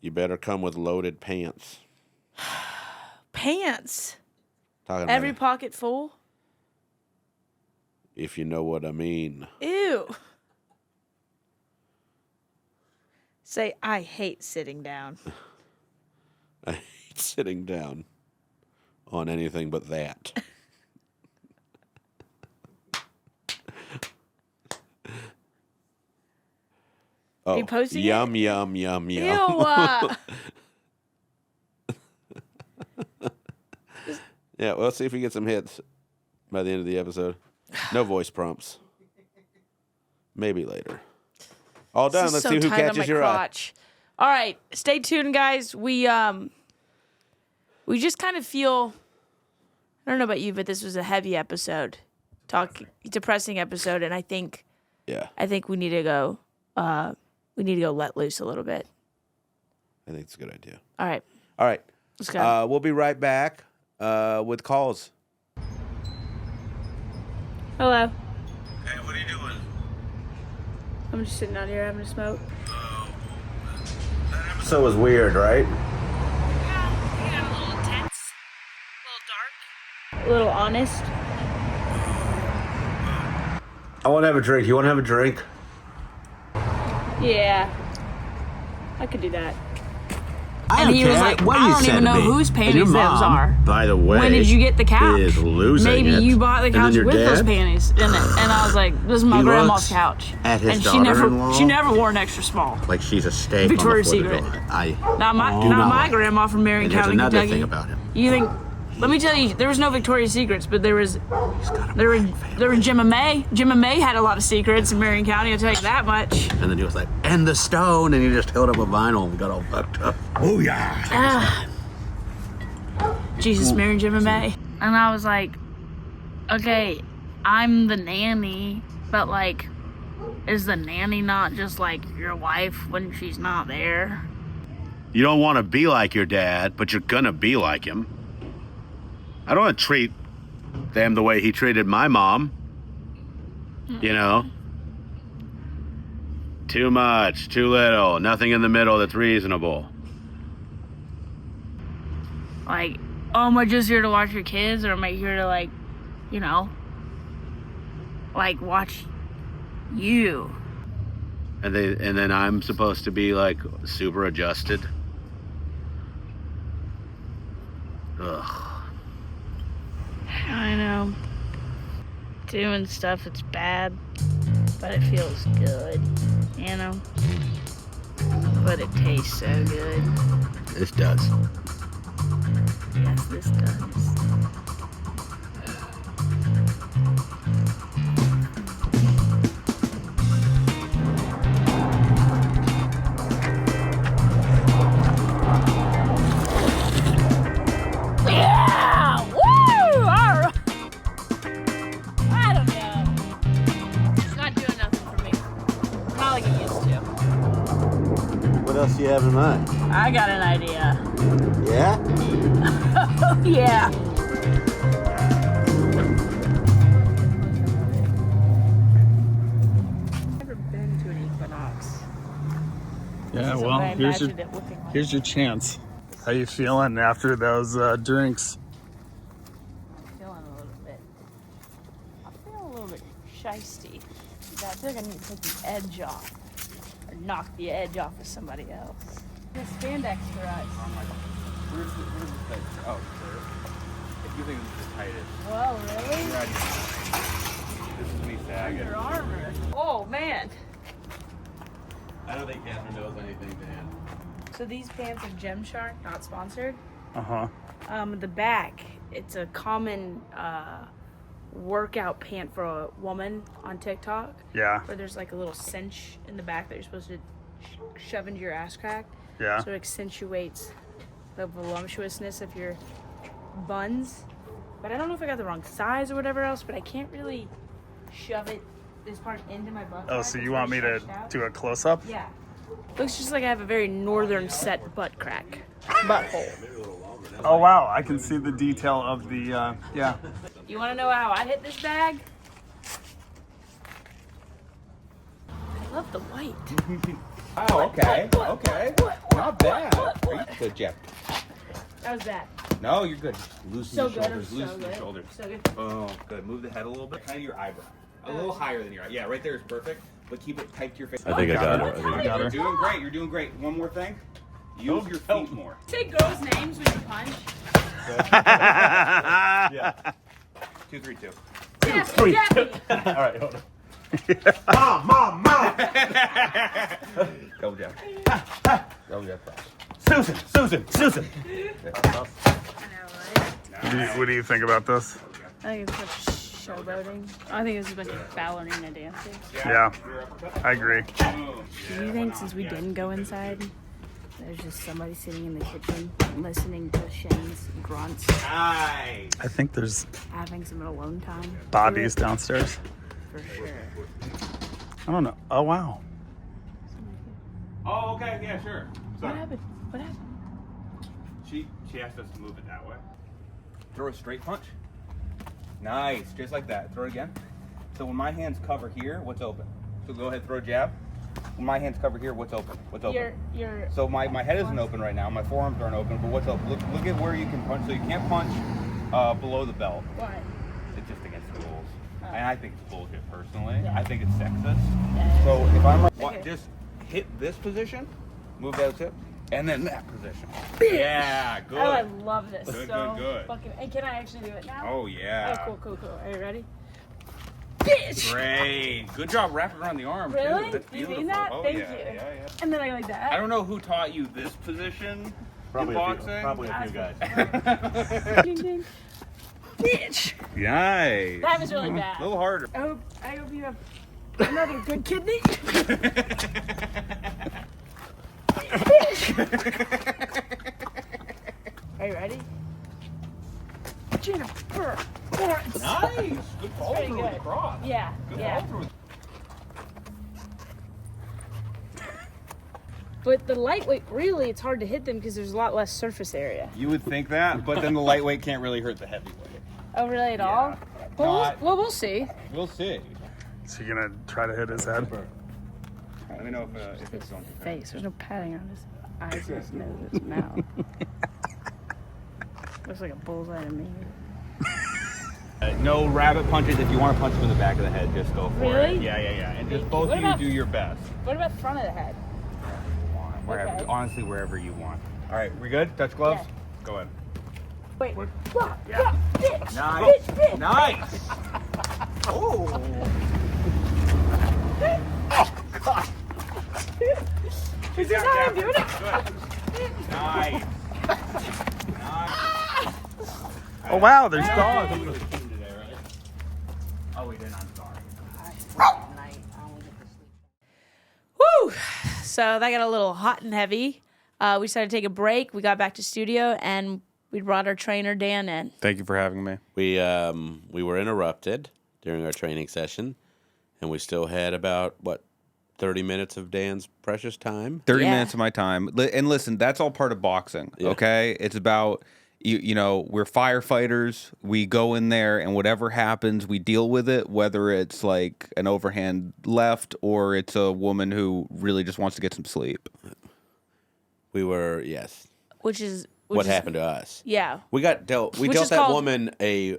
You better come with loaded pants. Pants. Talking Every about pocket full. if you know what I mean. Ew. Say, I hate sitting down. I hate sitting down on anything but that. Oh, you posting yum, it? yum, yum, Ew. yum. Yeah, well, let's see if we get some hits by the end of the episode. No voice prompts. Maybe later. All done. This is Let's so see who tight on catches my your eye. crotch. All right, stay tuned, guys. We just kind of feel. I don't know about you, but this was a heavy episode, depressing episode, and I think Yeah, we need to go. We need to go let loose a little bit. I think it's a good idea. All right, All right. let's go. We'll be right back with calls. Hello. Hey, what are you doing? I'm just sitting out here having a smoke. So it was weird, right? Yeah, a little intense, a little dark, a little honest. I want to have a drink. You want to have a drink? Yeah, I could do that. I And don't he was care like, what I you don't said even to know me. whose And your panties those mom, are. by the way, When did you get the couch? is losing Maybe it. you bought the And then couch your with those dad panties in it. And I was like, this is my He grandma's looks couch. at his and daughter-in-law she never wore an extra small. like she's a steak Victoria's on the foot Secret. of the door. Not my do not my like grandma from Marion And here's County, another Kentucky. thing about him. You think? Let me tell you, there was no Victoria's Secrets, but there was. He's got a There were bright family. there were Jim and May. Jim and May had a lot of secrets in Marion County. I'll tell you that much. And then he was like, and the stone, and he just held up a vinyl and we got all fucked up. Oh yeah. Ah. Jesus, Mary, Jim and May. And I was like, okay, I'm the nanny, but like, is the nanny not just like your wife when she's not there? You don't want to be like your dad, but you're gonna be like him. I don't want to treat them the way he treated my mom. You know? Too much, too little, nothing in the middle that's reasonable. Like, oh, am I just here to watch your kids, or am I here to, like, you know, like, watch you? And then I'm supposed to be like super adjusted. Ugh. I know. Doing stuff that's bad, but it feels good, you know? But it tastes so good. This does. Yes, this does. Yeah! Woo! All right. I don't know. It's not doing nothing for me. Not like it used to. What else do you have in mind? I got an idea. Yeah? Oh, yeah. Never been to an equinox. Yeah, So well, I here's imagined it looking like. your chance. How you feeling after those drinks? I'm feeling a little bit. I'm feeling a little bit shiesty. I feel like I need to take the edge off, or knock the edge off of somebody else. The spandex for us. Where's the thing? Oh, if you think it's the tightest. Whoa, really? This is me sagging. Under Armour. Oh man. I don't think Catherine knows anything, Dan. So these pants are Gymshark, not sponsored. Uh-huh. The back, it's a common workout pant for a woman on TikTok. Yeah. Where there's like a little cinch in the back that you're supposed to shove into your ass crack. Yeah. So it accentuates the voluptuousness of your buns. But I don't know if I got the wrong size or whatever else, but I can't really shove this part into my butt. Oh, crack. so It's you want me very to stretched out. do a close-up? Yeah. Looks just like I have a very northern set butt crack. Butthole. Oh, wow. I can see the detail of the, yeah. You want to know how I hit this bag? I love the white. Oh, okay. Okay. Not bad. Good, Jeff. That was bad. No, you're good. Loosen So your good. shoulders. So Loosen your good. shoulders. So good. Oh, good. Move the head a little bit. Kind of your eyebrow. A little higher than your eye. Yeah, right there is perfect. But keep it tight to your face. I think I got her. I think I got You're doing great. You're doing great. One more thing. Use your feet more. Say girls' names when you punch. Yeah. 2, 3, 2. Jeffy. All right, hold on. Mom! Double jab. Double jab. Susan! What do you think about this? I think it's just showboating. I think it's a bunch of ballerina dancing. Yeah, I agree. Do you think since we didn't go inside, there's just somebody sitting in the kitchen listening to Shane's grunts, Nice. I think there's having some alone time? bodies downstairs. For sure. I don't know. Oh, wow. Oh, okay. Yeah, sure. What happened? What happened? She asked us to move it that way. Throw a straight punch. Nice, just like that. Throw it again. So when my hands cover here, what's open? So go ahead, throw a jab. When my hands cover here, what's open? What's open? Your So my head isn't open right now. My forearms aren't open, but what's open? Look at where you can punch. So you can't punch below the belt. Why? It's just against the rules. And I think it's bullshit personally. Yeah. I think it's sexist. Yeah. So if I'm like, Okay. just hit this position, move that hip, and then that position. Yeah, good. Oh, I love this. Good, so good. fucking. And can I actually do it now? Oh yeah. Oh, cool. Are you ready? Bitch. Great. Good job wrapping around the arm Really? too. That's You beautiful. mean that? Oh, Thank yeah, you. Yeah. And then I go like that. I don't know who taught you this position Probably in a few, boxing. probably a few guys. Ding, ding. Bitch. Nice. That was really A bad. little harder. I hope you have another good kidney. Are you ready? Jennifer Lawrence. Nice. Good follow Pretty through with the good. cross. Yeah, Good yeah. follow through. But the lightweight, really, it's hard to hit them because there's a lot less surface area. You would think that, but then the lightweight can't really hurt the heavyweight. Oh, really, at all? Well, we'll see. We'll see. Is he gonna try to hit his head? Let me know if it's going too fast. Face. There's no padding on his eyes, his nose, his mouth. Looks like a bullseye to me. No rabbit punches. If you want to punch him in the back of the head, just go for Really? it. Yeah. And just both What of you about- do your best. What about the front of the head? Wherever, Okay. honestly, wherever you want. All right, we good? Touch gloves? Yeah. Go ahead. Wait. Yeah. Bitch. Nice. Bitch. Nice. Oh. God. Is this how I'm doing it? Good. Nice. Oh wow, there's dogs. Oh, we didn't. I'm sorry. Woo! So that got a little hot and heavy. We decided to take a break. We got back to studio and we brought our trainer Dan in. Thank you for having me. We were interrupted during our training session, and we still had about 30 minutes of Dan's precious time. 30 Yeah. minutes of my time. And listen, that's all part of boxing, okay? It's about, you know, we're firefighters. We go in there, and whatever happens, we deal with it, whether it's like an overhand left or it's a woman who really just wants to get some sleep. We were, yes. Which is What happened to us? Yeah. We dealt Which that is called- woman a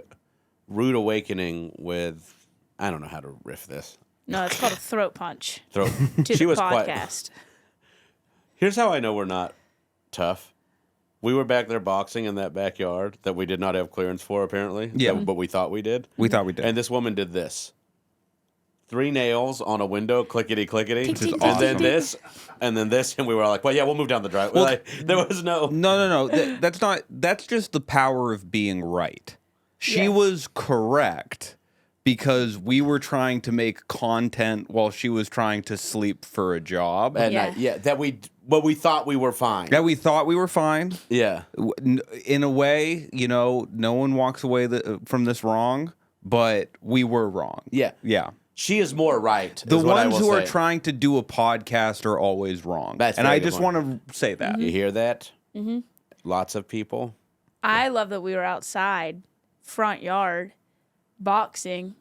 rude awakening with, I don't know how to riff this. No, it's called a throat punch Throat. to She the was quite. podcast. Here's how I know we're not tough. We were back there boxing in that backyard that we did not have clearance for, apparently. Yeah. But we thought we did. We thought we did. And this woman did this. 3 nails on a window, clickety clickety, Which is and then awesome. this, and then this, and we were all like, "Well, yeah, we'll move down the driveway." Well, Like, there was no. No. That's not. That's just the power of being right. She Yeah. was correct because we were trying to make content while she was trying to sleep for a job. At Yeah. night. Yeah, but we thought we were fine. That we thought we were fine. Yeah, In a way, you know, no one walks away from this wrong, but we were wrong. yeah. Yeah. She is more right. The is what I ones will who are say. trying to do a podcast are always wrong. That's and very I good just point. want to say that. You hear that? Mm-hmm. Lots of people. I love that we were outside, front yard, boxing.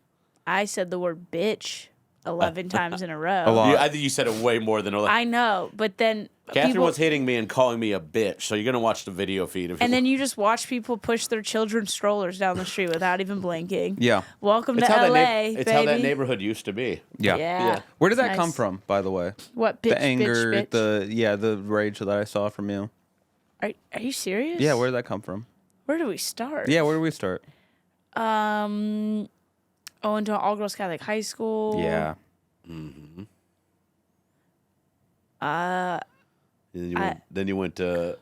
I said the word bitch 11 times in a row. A lot. I think you said it way more than. I know, but then Catherine people, was hitting me and calling me a bitch, so you're gonna watch the video feed. If and then you just watch people push their children's strollers down the street without even blinking. Yeah. Welcome it's to how LA, it's how that baby. neighborhood used to be. Yeah. Yeah. Where did that Nice. come from, by the way? What bitch? The anger, bitch, bitch. the rage that I saw from you. Are you serious? Yeah, where did that come from? Where do we start? Yeah, where do we start? Into an all girls Catholic high school. Yeah. Then you went to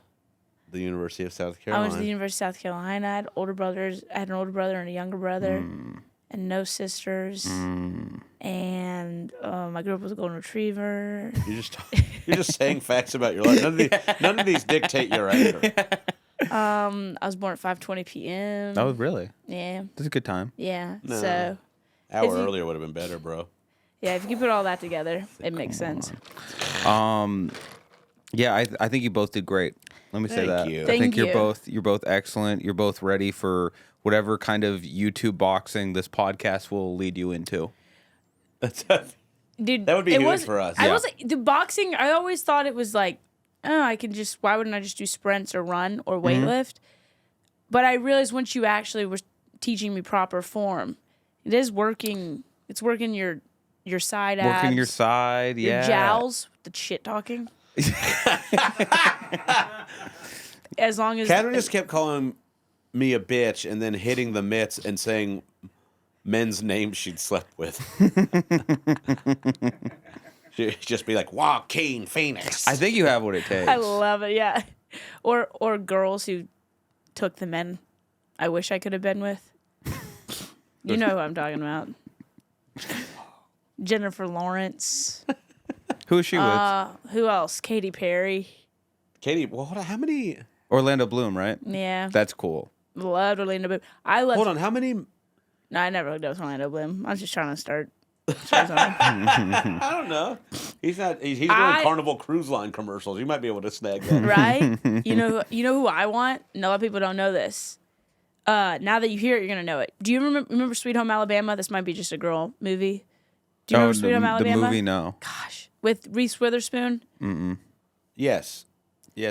the University of South I Carolina. went to the University of South Carolina. I had older brothers. I had an older brother and a younger brother, and no sisters. And I grew up with a golden retriever. You're just saying facts about your life. None of these dictate your anger. I was born at 5:20 p.m. Oh, really? Yeah, That's a good time. yeah. No. So Hour If you- earlier would have been better, bro. yeah, if you put all that together, it makes sense. Yeah, I think you both did great. Let me say Thank that. you. I Thank think you. you're both excellent. You're both ready for whatever kind of YouTube boxing this podcast will lead you into. Dude, That would be it huge was- for us. I Yeah. was like, the boxing. I always thought it was like, oh, I can just. Why wouldn't I just do sprints or run or weightlift? But I realized once you actually were teaching me proper form, it is working. It's working your side abs, Working your side, your yeah. jowls, the shit talking. As long as Katherine just kept calling me a bitch and then hitting the mitts and saying men's names she'd slept with. She'd just be like, Joaquin Phoenix. I think you have what it takes. I love it, yeah. Or girls who took the men I wish I could have been with. You know who I'm talking about. Jennifer Lawrence. Who is she with? Who else? Katy Perry. Katie, well, hold on, how many? Orlando Bloom, right? Yeah. That's cool. Loved Orlando Bloom. I loved. Hold on, how many? No, I never hooked up with Orlando Bloom. I was just trying to start I don't know. He's not. He's doing Carnival Cruise Line commercials. You might be able to snag that. Right? You know who I want? And a lot of people don't know this. Now that you hear it, you're gonna know it. Do you remember Sweet Home Alabama? This might be just a girl movie. Do you remember Sweet Home Alabama? The movie, no. Gosh, with Reese Witherspoon. Yes,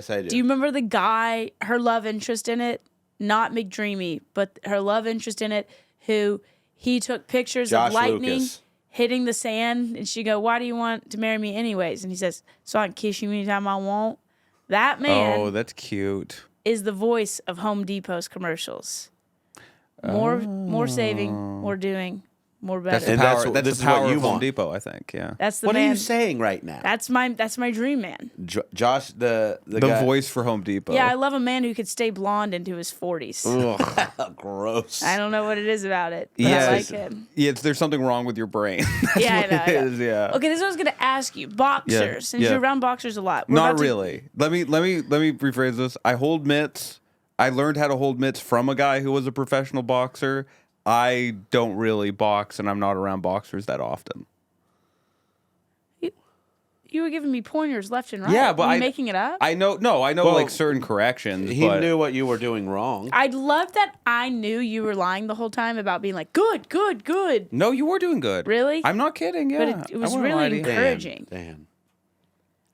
I do. Do you remember the guy? Her love interest in it, not McDreamy, but her love interest in it, who he took pictures Josh of lightning Lucas. hitting the sand, and she go, "Why do you want to marry me anyways?" And he says, "So I can kiss you anytime I want." That man. Oh, that's cute. Is the voice of Home Depot's commercials. More saving, more doing, more better. That's the And power. this That's is the power what you of Home want. Depot, I think. Yeah. That's the What man. are you saying right now? That's my dream man. Josh, the The guy. voice for Home Depot. Yeah, I love a man who could stay blonde into his 40s. Gross. I don't know what it is about it, but Yes. I like him. Yeah, there's something wrong with your brain. That's Yeah, I what know, it I know. is, yeah. Okay, this is what I was gonna ask you. Boxers, since yeah. you're around boxers a lot. We're Not about to- really. Let me rephrase this. I hold mitts. I learned how to hold mitts from a guy who was a professional boxer. I don't really box, and I'm not around boxers that often. You were giving me pointers left and right. Yeah, but Were you I making it up. I know Well, like certain corrections. He but knew what you were doing wrong. I'd love that I knew you were lying the whole time about being like, good. No, you were doing good. Really? I'm not kidding. Yeah, But it was I won't really lie to you. encouraging. Damn.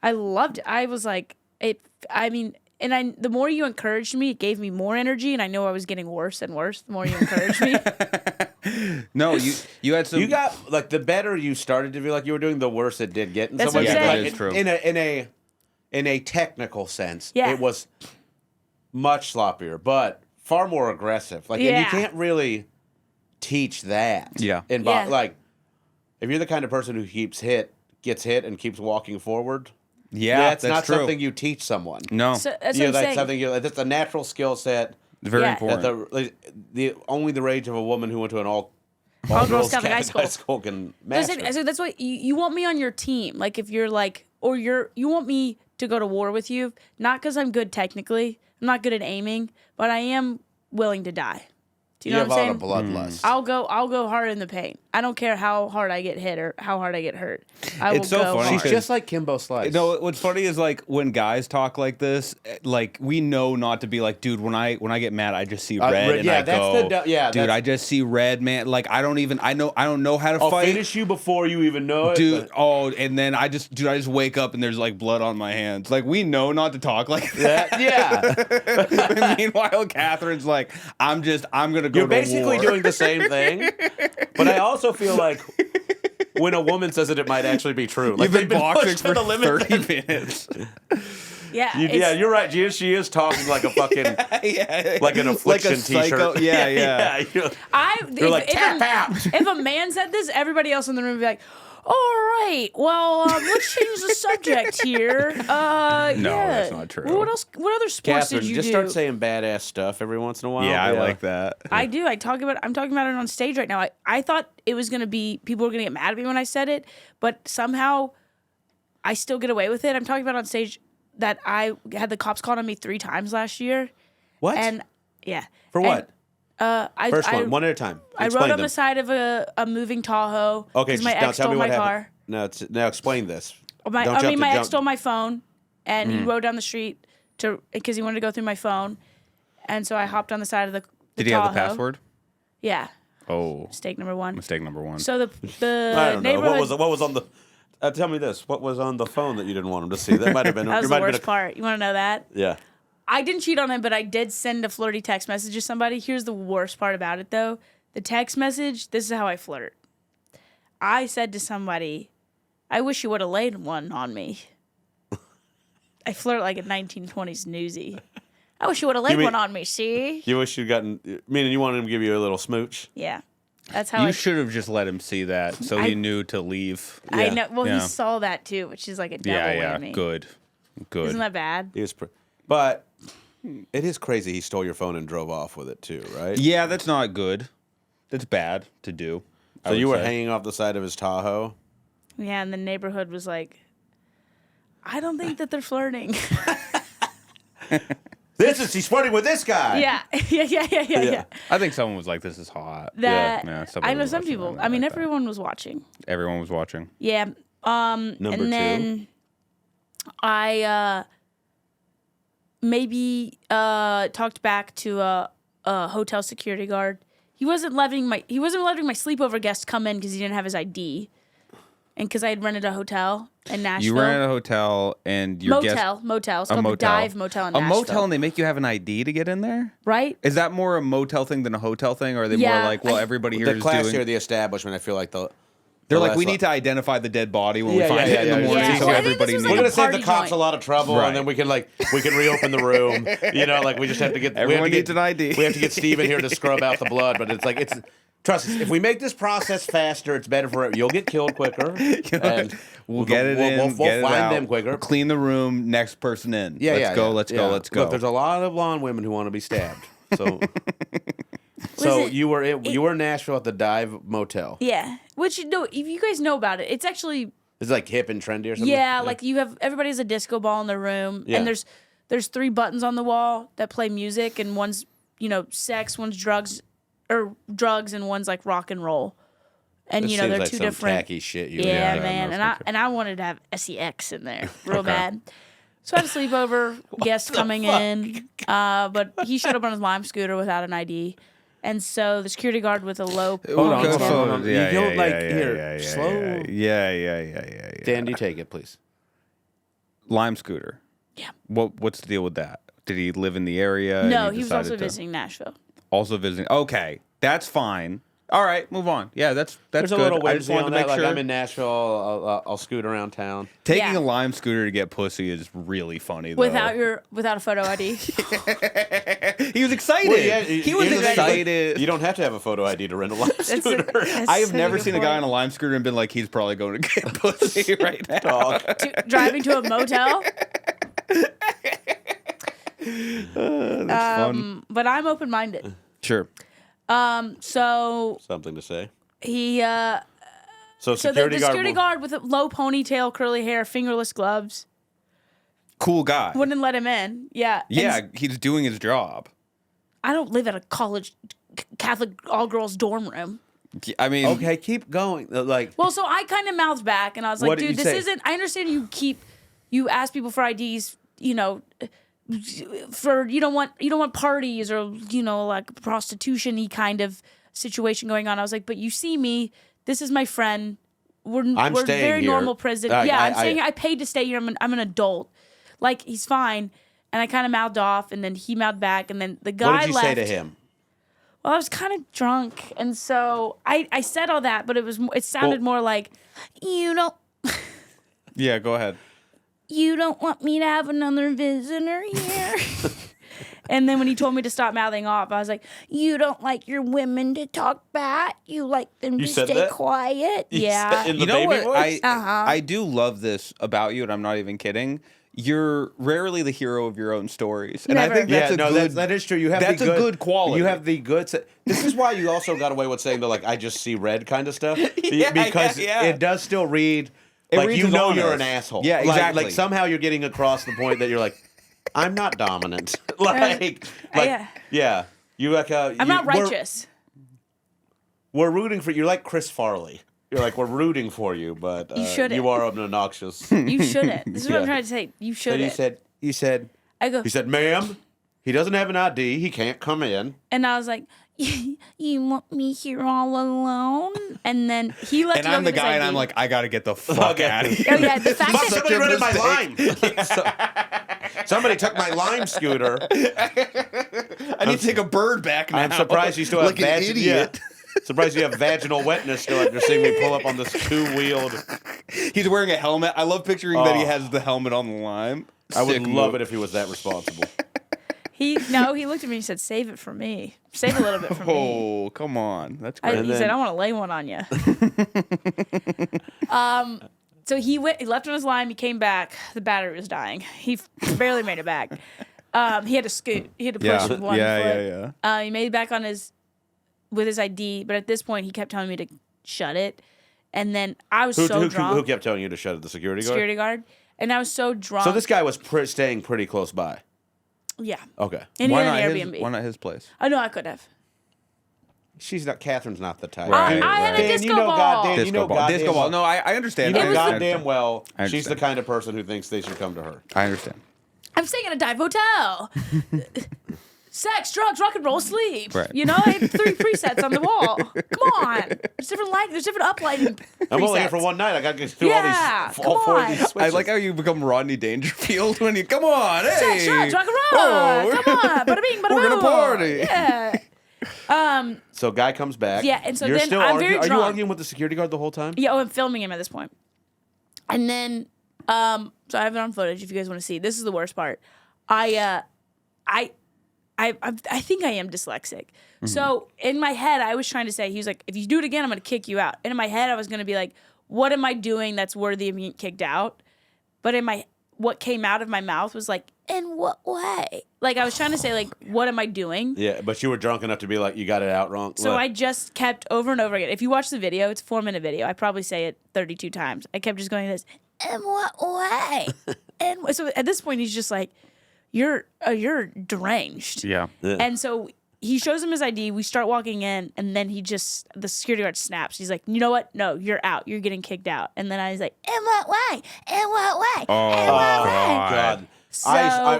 I loved it. I was like, the more you encouraged me, it gave me more energy, and I know I was getting worse and worse the more you encouraged me. No, you had some. You got like the better you started to feel like you were doing, the worse it did get. In That's some what ways. I'm saying. Like, That is true. In a technical sense, Yeah. it was much sloppier, but far more aggressive. Like and Yeah. you can't really teach that. Yeah. Yeah. Like if you're the kind of person who gets hit and keeps walking forward, Yeah, that's not true. something you teach someone. No, So that's Yeah, what I'm that's saying. something that's a natural skill set. very Yeah. important. That the only the rage of a woman who went to an all All-girls Catholic high school. can That's master. it. So that's why you want me on your team. Like if you're like, or you want me to go to war with you, not because I'm good technically. I'm not good at aiming, but I am willing to die. Do you know have what I'm a saying? lot of bloodlust. I'll go hard in the paint. I don't care how hard I get hit or how hard I get hurt. I will It's so go funny. hard. She's just like Kimbo Slice. No, what's funny is like when guys talk like this, like we know not to be like, dude. When I get mad, I just see red, red- and yeah, I that's go, the du- yeah, dude. that's- I just see red, man. Like I don't know how to I'll fight, finish you before you even know it. dude. but- Oh, and then I just wake up and there's like blood on my hands. Like we know not to talk like that. yeah. Meanwhile, Catherine's like, I'm gonna go. You're to basically war. doing the same thing. But I also feel like when a woman says it might actually be true. Like You've been they've boxing pushed to for the limit. 30 minutes. Yeah, Yeah, you're right. She is talking like a fucking Yeah, like an affliction psycho- t-shirt. Yeah. You're like, tap out. If a man said this, everybody else in the room would be like, all right, well, let's change the subject here. Yeah. that's not true. Well, what else? What other sports Catherine, did you just do? start saying badass stuff every once in a while. Yeah, I like that. I do. I'm talking about it on stage right now. I thought it was gonna be people were gonna get mad at me when I said it, but somehow I still get away with it. I'm talking about on stage that I had the cops called on me 3 times last year. What? And yeah. For what? First one at a time. I Explain rode on them. the side of a moving Tahoe. Okay, because my now ex tell stole me my what car. happened. Now explain this. My ex stole my phone, and he rode down the street because he wanted to go through my phone, and so I hopped on the side of the Did he Tahoe. have the password? Yeah. Oh, Mistake number 1. mistake number 1. So the I don't know. neighborhood. What was on the? Tell me this. What was on the phone that you didn't want him to see? That might have been. That was it the might have worst part. You want to know that? Yeah. I didn't cheat on him, but I did send a flirty text message to somebody. Here's the worst part about it, though. The text message, this is how I flirt. I said to somebody, I wish you would have laid one on me. I flirt like a 1920s newsie. I wish you would have laid mean- one on me, see? You wish you'd gotten. Meaning you wanted him to give you a little smooch. Yeah. That's how You should have just let him see that, so he knew to leave. I Yeah. know. Well, Yeah. he saw that too, which is like a double Yeah, whammy. good. Isn't that bad? He was, but it is crazy. He stole your phone and drove off with it too, right? Yeah, that's not good. That's bad to do. I So would you were say. hanging off the side of his Tahoe. Yeah, and the neighborhood was like, I don't think that they're flirting. She's flirting with this guy. Yeah. I think someone was like, "This is hot." That somebody I know was some watching people. it I mean, like that. everyone was watching. Everyone was watching. Yeah. Number and then I maybe talked back to a hotel security guard. He wasn't letting my sleepover guest come in because he didn't have his ID, and because I had rented a hotel in Nashville. You rented a hotel and your motel. It's called the Dive Motel in A Nashville. motel, and they make you have an ID to get in there. Right? Is that more a motel thing than a hotel thing, or are they more like, well, everybody here The is class doing? here, the establishment. I feel like They're like, we need to identify the dead body when we Yeah, find yeah, it in the yeah, morning, yeah. so Well, I think everybody this was knows. We're gonna save the party cops joint. a lot of trouble, Right. and then we can reopen the room. We just have to get. Everyone needs an ID. We have to get Steven here to scrub out the blood, but it's trust us. If we make this process faster, it's better for it. You'll get killed quicker. And We'll get it in. We'll get it find out. them quicker. We'll clean the room. Next person in. Yeah, Let's go. Let's go. Look, there's a lot of blonde women who want to be stabbed. So, Listen, you were in Nashville at the Dive Motel. Yeah. Which if you guys know about it, it's actually It's like hip and trendy or something. yeah. Like you have everybody has a disco ball in their room, Yeah. and there's 3 buttons on the wall that play music, and one's sex, one's drugs, and one's like rock and roll. And This they're seems like two some different. tacky shit. Yeah, yeah, man. no, And I wanted to have sex in there real bad. So I had a sleepover guest coming in, but he showed up on his Lime scooter without an ID. And so the security guard with a low Hold on, ponytail. hold on. Yeah, You don't, yeah, here, yeah, slow. Yeah. Dan, you take it, please. Lime scooter. Yeah. What's the deal with that? Did he live in the area? and No, he was decided also to- visiting Nashville. Also visiting. Okay, that's fine. All right, move on. Yeah, that's There's good. a little I just whimsy wanted on to make that. sure. Like I'm in Nashville, I'll scoot around town. Taking Yeah. a Lime scooter to get pussy is really funny though. Without a photo ID. He was excited. Well, yeah, he was here's the thing, excited. You don't have to have a photo ID to rent a Lime scooter. I have never seen a guy on a Lime scooter and been like, he's probably going to get pussy right now. Dog. Driving to a motel. That's fun. But I'm open minded. Sure. So Something to say. he So so the security guard with a low ponytail, curly hair, fingerless gloves Cool guy. wouldn't let him in. Yeah. Yeah, And he's doing his job. I don't live at a college Catholic all girls dorm room. I mean, Okay, keep going. Well, so I kind of mouthed back and I was like, What did dude, you this say? isn't. I understand you ask people for IDs, for you don't want parties or like prostitution-y kind of situation going on. I was like, but you see me, this is my friend. We're staying very here. normal prison. I'm staying here. I paid to stay here. I'm an adult. Like he's fine. And I kind of mouthed off, and then he mouthed back, and then the guy what did you left. say to him? Well, I was kind of drunk, and so I said all that, but it sounded more like, yeah, go ahead. you don't want me to have another visitor here. And then when he told me to stop mouthing off, I was like, you don't like your women to talk back. You like them You to said stay that? quiet. You Yeah. said- in the You know baby what? voice? I do love this about you, and I'm not even kidding. You're rarely the hero of your own stories, and Never. I think that's a good. that is true. You have that's the a good quality. You have the good. This is why you also got away with saying the I just see red kind of stuff. Because it does still read It like reads you as know you're honest. an asshole. Yeah, exactly. Like somehow you're getting across the point that you're like, I'm not dominant. Yeah. You like I'm not righteous. We're rooting for you're like Chris Farley. You're like we're rooting for you, but You shouldn't. you are obnoxious. You shouldn't. This is what I'm Yeah. trying to say. You So shouldn't. you said. I go, He said, "Ma'am, he doesn't have an ID. He can't come in." and I was like, you want me here all alone? And then he left And me I'm the with his guy, and ID. I'm like, I gotta get the fuck Okay. out of here. Oh yeah, the fact Fuck, that somebody a rented my mistake. lime. Somebody took my lime scooter. I need to take a bird back now. I'm surprised you still have like an idiot. Surprised you have vaginal wetness still after seeing me pull up on this two-wheeled. He's wearing a helmet. I love picturing that he Oh. has the helmet on the lime. I would Sick love move. it if he was that responsible. he looked at me and said, "Save it for me. Save a little bit for me." Oh, come on. That's great. He said, "I want to lay one on you." So he left on his line. He came back. The battery was dying. He barely made it back. He had to scoot. He had to push Yeah. with one Yeah, foot. yeah, yeah. He made it back with his ID, but at this point, he kept telling me to shut it. And then I was so drunk. Who kept telling you to shut it? The security guard? Security guard. And I was so drunk. So this guy was staying pretty close by. Yeah. Okay. And he Why had not an his? Airbnb. Why not his place? I know I could have. Catherine's not the type. Right. I had a Dan, disco you know, ball. Dan, you know, Disco ball. No, I understand. You I know understand. goddamn well I she's the understand. kind of person who thinks they should come to her. I understand. I'm staying in a dive hotel. Sex, drugs, rock and roll, sleep. Right. You know, I had 3 presets on the wall. Come on. There's different light. There's different uplighting. I'm only here presets. for one night. I got to get through Yeah, all 4 of come these on. switches. I like how you become Rodney Dangerfield when you come on. Hey, Sex, drugs, rock and roll. Oh, Come on. Bada bing, bada we're gonna boom. party. Yeah. So guy comes back. Yeah, and so You're then still I'm arguing. very Are you drunk. arguing with the security guard the whole time? Yeah, I'm filming him at this point. And then, so I have it on footage if you guys want to see. This is the worst part. I think I am dyslexic. Mm-hmm. So in my head, I was trying to say, he was like, if you do it again, I'm going to kick you out. And in my head, I was going to be like, what am I doing that's worthy of being kicked out? But what came out of my mouth was like, in what way? Like, I was trying to say, like, what am I doing? Yeah, but you were drunk enough to be like, you got it out wrong. So Look. I just kept over and over again. If you watch the video, it's a 4-minute video. I probably say it 32 times. I kept just going this, in what way? And so at this point, he's just like, you're deranged. Yeah. And so he shows him his ID. We start walking in, and then the security guard snaps. He's like, you know what? No, you're out. You're getting kicked out. And then I was like, in what way? In what way? Oh, in what way? God. So,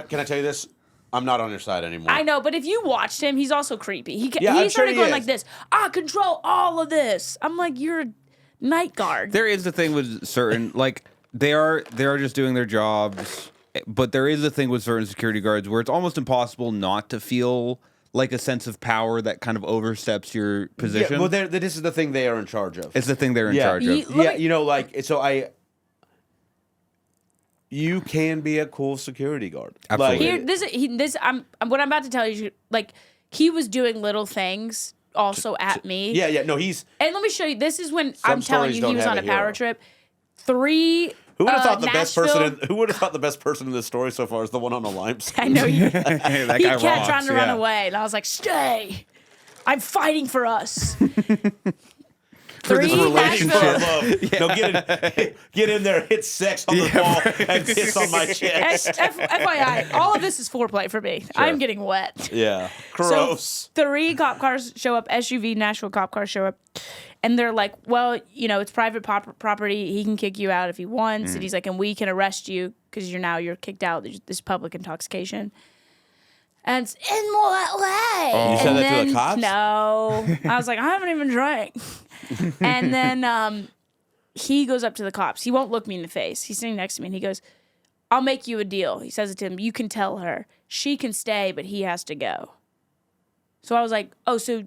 Can I tell you this? I'm not on your side anymore. I know, but if you watched him, he's also creepy. He Yeah, I'm started sure he going is. like this. I control all of this. I'm like, you're a night guard. There is the thing with certain like they are just doing their jobs, but there is a thing with certain security guards where it's almost impossible not to feel like a sense of power that kind of oversteps your position. Yeah, well, this is the thing they are in charge of. It's the thing they're in charge of. Yeah, you know, like, so you can be a cool security guard. Absolutely. What I'm about to tell you, like, he was doing little things also at me. Yeah, no, he's... And let me show you. This is when Some I'm telling stories you don't he was have on a a power hero. trip. 3. Who would have thought the best person? Nashville- Who would have thought the best person in this story so far is the one on the limestone? I know you. Hey, that He guy kept rocks, trying to run yeah. away, and I was like, "Stay! I'm fighting for us." For this 3 relationship. Nashville. No, get in there, hit sex on the ball, and piss on my chest. FYI, all of this is foreplay for me. I'm getting wet. Yeah, So gross. 3 cop cars show up, SUV Nashville cop cars show up, and they're like, well, you know, it's private property. He can kick you out if he wants. And he's like, and we can arrest you because you're kicked out. There's this public intoxication. And it's, in what way? You said And that to the then- cops? No. I was like, I haven't even drank. And then he goes up to the cops. He won't look me in the face. He's sitting next to me, and he goes, I'll make you a deal. He says it to him. You can tell her. She can stay, but he has to go. So I was like, oh, so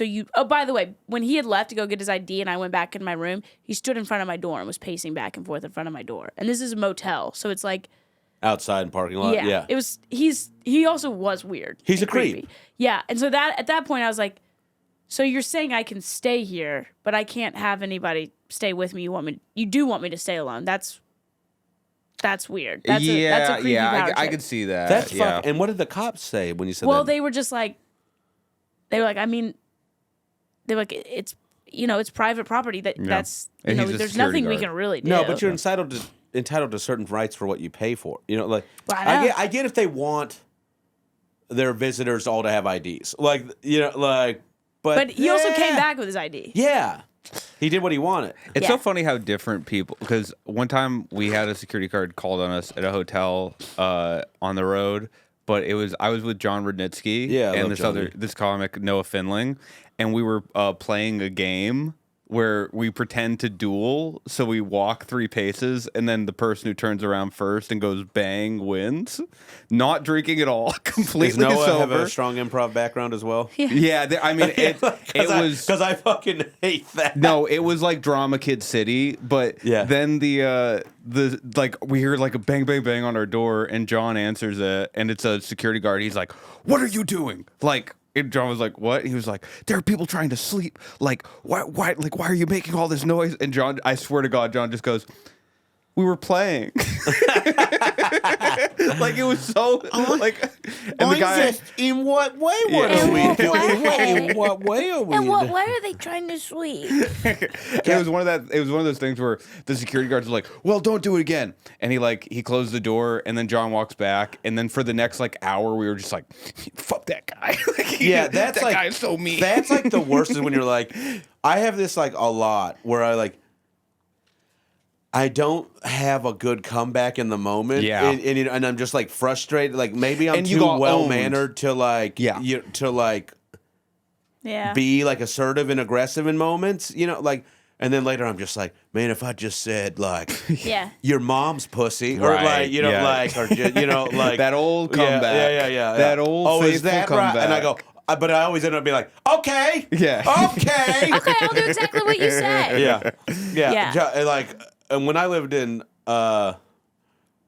you... Oh, by the way, when he had left to go get his ID and I went back in my room, he stood in front of my door and was pacing back and forth in front of my door. And this is a motel, so it's like... Outside in parking lot. Yeah. It was... He also was weird. He's and a creep. creepy. Yeah, and so at that point, I was like, so you're saying I can stay here, but I can't have anybody stay with me. You do want me to stay alone. That's weird. That's a creepy power I trip. could see that. That's yeah. fuck. And what did the cops say when you said Well, that? they were just like, I mean, they were like, it's private property. That's And he's a there's security nothing we guard. can really do. No, but you're entitled to certain rights for what you pay for. You know, like Well, I know. I get if they want their visitors all to have IDs, like but he also came back with his ID. Yeah, he did what he wanted. It's Yeah. so funny how different people. Because one time we had a security guard called on us at a hotel on the road, but I was with John Rudnitsky Yeah, I and love Johnny. this comic Noah Finling, and we were playing a game where we pretend to duel. So we walk 3 paces, and then the person who turns around first and goes bang wins. Not drinking at all, completely Does Noah sober. have a strong improv background as well? Yeah, I mean it was. Because I fucking hate that. No, it was like Drama Kid City, but Yeah. then the like we hear like a bang bang bang on our door, and John answers it, and it's a security guard. He's like, "What are you doing?" And John was like, "What?" He was like, "There are people trying to sleep. Like, why are you making all this noise?" And John, I swear to God, John just goes, "We were playing." Like it was so like, and the guy. In what way? Yeah. In what way are we? And why are they trying to sweep? It was one of those things where the security guards were like, "Well, don't do it again." And he closed the door, and then John walks back, and then for the next like hour, we were just like, "Fuck that guy." Yeah, that's that like guy is so mean. That's like the worst is when you're like, I have this like a lot where I don't have a good comeback in the moment. Yeah. And I'm just like frustrated. Like maybe I'm And you too got well owned. mannered to like Yeah. be like assertive and aggressive in moments, like. And then later I'm just like, man, if I just said like, Yeah. your mom's pussy, or Right, like, yeah. like, or like that old comeback. Yeah. That old oh, is faithful that comeback. right? And I go, but I always end up being like, okay, Yeah. okay, Okay, I'll do exactly what you say. yeah. Yeah. And like, and when I lived in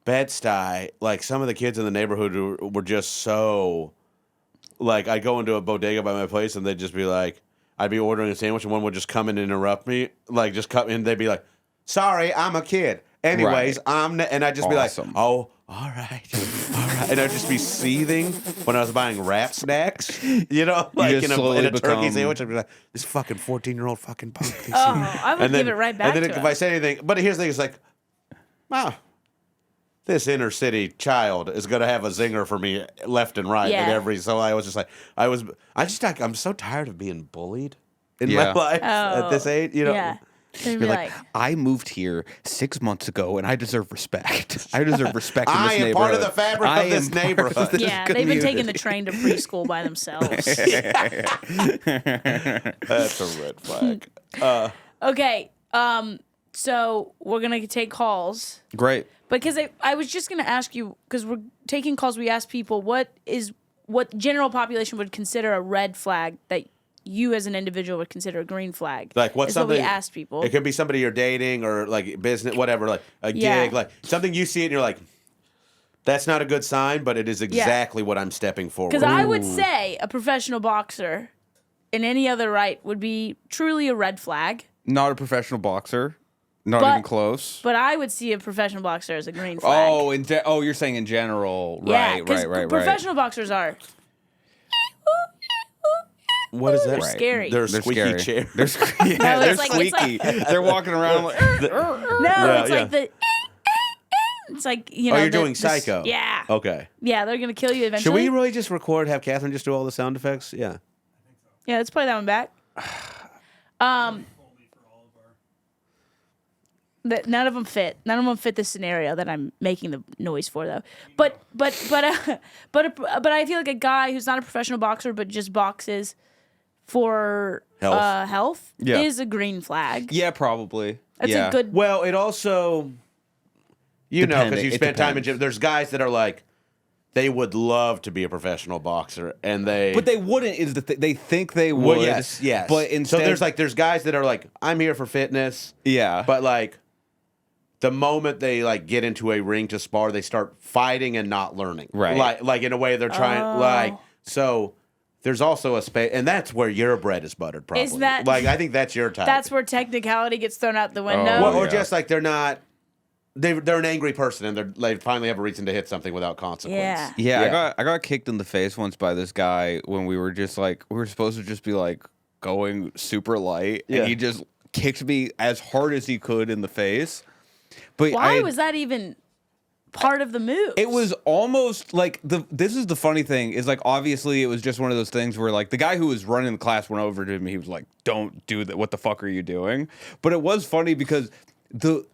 Bed-Stuy, like some of the kids in the neighborhood were just so, like, I'd go into a bodega by my place and they'd just be like, I'd be ordering a sandwich and one would just come in and interrupt me, like just cut in. They'd be like, "Sorry, I'm a kid." Anyways, and I'd just be like, Awesome. "Oh, all right," and I'd just be seething when I was buying wrap snacks, like just in a slowly turkey become- sandwich. I'd be like, "This fucking 14-year-old fucking punk." thinks he-" I would And then- give it right back And then to if I him. say anything, but here's the thing: it's like, wow. This inner city child is gonna have a zinger for me left and right, Yeah. and every. So I was just like, I'm so tired of being bullied in Yeah. my life at this age. Yeah. They'd be You're like, I moved here 6 months ago, and I deserve respect. I deserve respect in this I am neighborhood. part of the fabric I of this am part of neighborhood. this yeah, they've been taking the community. train to preschool by themselves. That's a red flag. Okay, so we're gonna take calls Great. because I was just gonna ask you because we're taking calls. We asked people what general population would consider a red flag that you as an individual would consider a green flag. Like what's is what we something? asked people. It could be somebody you're dating or like business, whatever, like a Yeah. gig, like something you see it and you're like, that's not a good sign, but it is exactly what I'm stepping forward. Because I would say a professional boxer in any other right would be truly a red flag. Not a professional boxer. Not But- even close. But I would see a professional boxer as a green flag. Oh, you're saying in general. yeah, Right, 'cause right. professional boxers are What is that? They're scary. They're They're squeaky scary. chair. They're, No, they're it's like- it's squeaky. They're walking around like. no, Yeah, it's like the. It's like Oh, you're doing Psycho. Yeah, Okay. yeah, they're gonna kill you eventually. Should we really just record? Have Catherine just do all the sound effects? Yeah. Yeah, let's play that one back. None of them fit. None of them fit the scenario that I'm making the noise for, though. But I feel like a guy who's not a professional boxer but just boxes for health Yeah. is a green flag. Yeah, probably. That's yeah. a good. Well, it also, because Depending. you It spent time in depends. gym. There's guys that are like, they would love to be a professional boxer, and But they wouldn't. Is they think they would? Well, yes. But instead, so there's guys that are like, I'm here for fitness, yeah. but like, the moment they like get into a ring to spar, they start fighting and not learning. Right. Like in a way they're trying like so. There's also a space, and that's where your bread is buttered. Probably. Is that- like I think that's your type. That's where technicality gets thrown out the window. Well, or yeah. just like they're not. They're an angry person, and they finally have a reason to hit something without consequence. Yeah. Yeah, I got kicked in the face once by this guy when we were just like we were supposed to just be like going super light, Yeah. and he just kicked me as hard as he could in the face. But Why was that even part of the move? It was almost like this is the funny thing is like obviously it was just one of those things where like the guy who was running the class went over to me. He was like, "Don't do that. What the fuck are you doing?" But it was funny because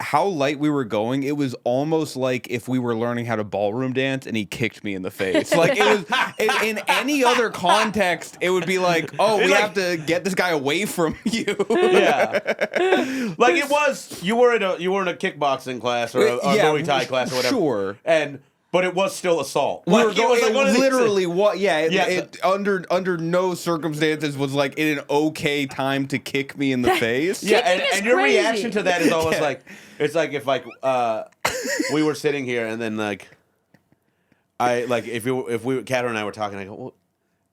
how light we were going, it was almost like if we were learning how to ballroom dance and he kicked me in the face. Like it was in any other context, it would be like, "Oh, we have to get this guy away from you." Yeah, like it was. You were in a kickboxing class or a Muay Thai class or whatever. Sure. But it was still assault. We were Like, it was like one of these literally what? Yeah, Yeah, it under no circumstances was like in an okay time to kick me in the face. Yeah, Kicking is and your crazy. reaction to that is almost like it's like if like we were sitting here and then like I like if we Katherine and I were talking, I go well,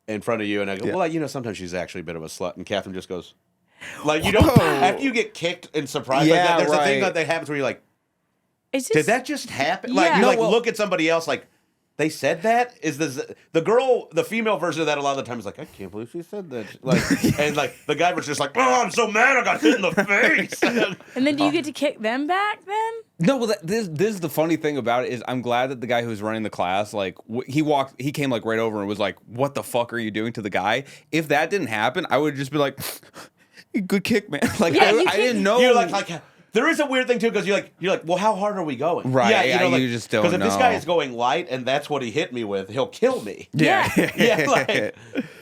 in front of you and I go well like, sometimes she's actually a bit of a slut, and Katherine just goes like you don't Whoa. after you get kicked and surprised like Yeah, that. There's a thing right. that happens where you're like It's Did just, that just happen? Like Yeah. you No, like well- look at somebody else like they said that? Is this the girl, the female version of that a lot of the time is like, I can't believe she said that. Like and like the guy version is like, oh, I'm so mad I got hit in the face. And then do you get to kick them back then? No, well, this is the funny thing about it is I'm glad that the guy who was running the class, like he came like right over and was like, "What the fuck are you doing to the guy?" If that didn't happen, I would just be like, "Good kick, man." Like Yeah, you I didn't know. You're like there is a weird thing too because you're like, well, how hard are we going? Right, Yeah, yeah, like, you just don't because if this guy know. is going light and that's what he hit me with, he'll kill me. yeah, Yeah, like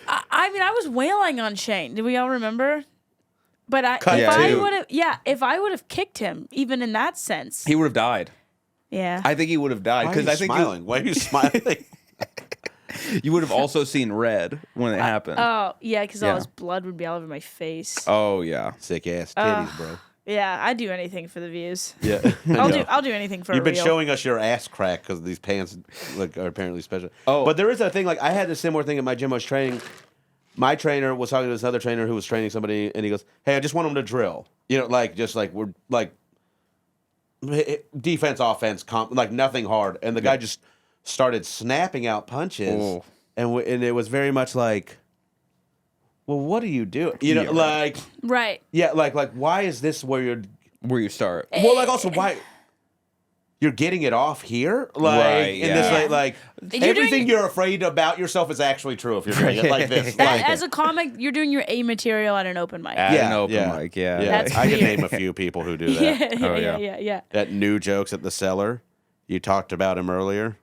I mean, I was wailing on Shane. Do we all remember? But Cut if I two. would have, if I would have kicked him, even in that sense, he would have died. yeah. I think he would have died why are you because I think smiling? Why are you smiling? you would have also seen red when it happened. Oh yeah, because Yeah. all his blood would be all over my face. Oh yeah. Sick ass titties, bro. Yeah, I'd do anything for the views. Yeah, I'll do anything for You've a been reel. showing us your ass crack because these pants like are apparently special. Oh. But there is a thing like I had a similar thing at my gym. I was training. My trainer was talking to this other trainer who was training somebody, and he goes, "Hey, I just want them to drill. You know, like just like we're like defense, offense, like nothing hard." And the guy just started snapping out punches, Oh. and it was very much like, "Well, what do you do? You know, Yeah, like Right. yeah, like why is this where you're?" Where you start? Well, like also why you're getting it off here, like Right, in this yeah. like You're everything doing- you're afraid about yourself is actually true if you're doing it like this. That, Like, as a comic, you're doing your A material at an open mic. At Yeah, an open yeah. mic, yeah. yeah, That's I can weird. name a few people who do that. yeah, Oh, yeah, yeah. yeah. That new jokes at the cellar. You talked about him earlier.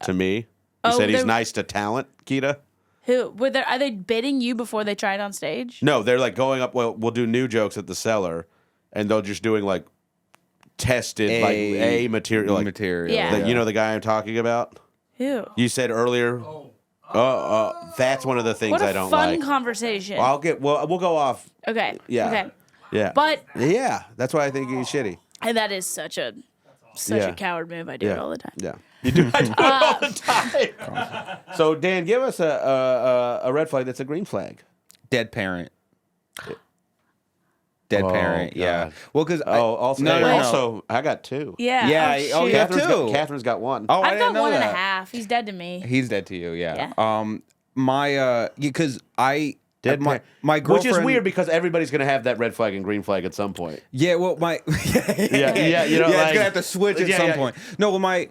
To me, you Oh, said he's they're- nice to talent, Kita. Who are they bidding you before they try it on stage? No, they're like going up. Well, we'll do new jokes at the cellar, and they're just doing like tested like A material, like material. Yeah. You know the guy I'm talking about. Who? You said earlier. That's one of the things What a I don't fun like. conversation. We'll go off. Okay. Yeah. Okay. Yeah. But yeah, that's why I think he's shitty. and that is such a Yeah. coward move. I do it all the time. Yeah. You do. I do it all the time. So Dan, give us a red flag that's a green flag. Dead parent. Dead Oh, parent. Yeah. God. Well, because Also, I got two. Yeah. Yeah, Oh, oh, shoot. yeah. Catherine's got one. Oh, I I've didn't got know one and a that. half. He's dead to me. He's dead to you. Yeah. Yeah. My because I Dead my parent. my girlfriend. Which is weird because everybody's gonna have that red flag and green flag at some point. Yeah, well, my Yeah, you know, it's like- gonna have to switch at Yeah, some yeah. point. No, well, my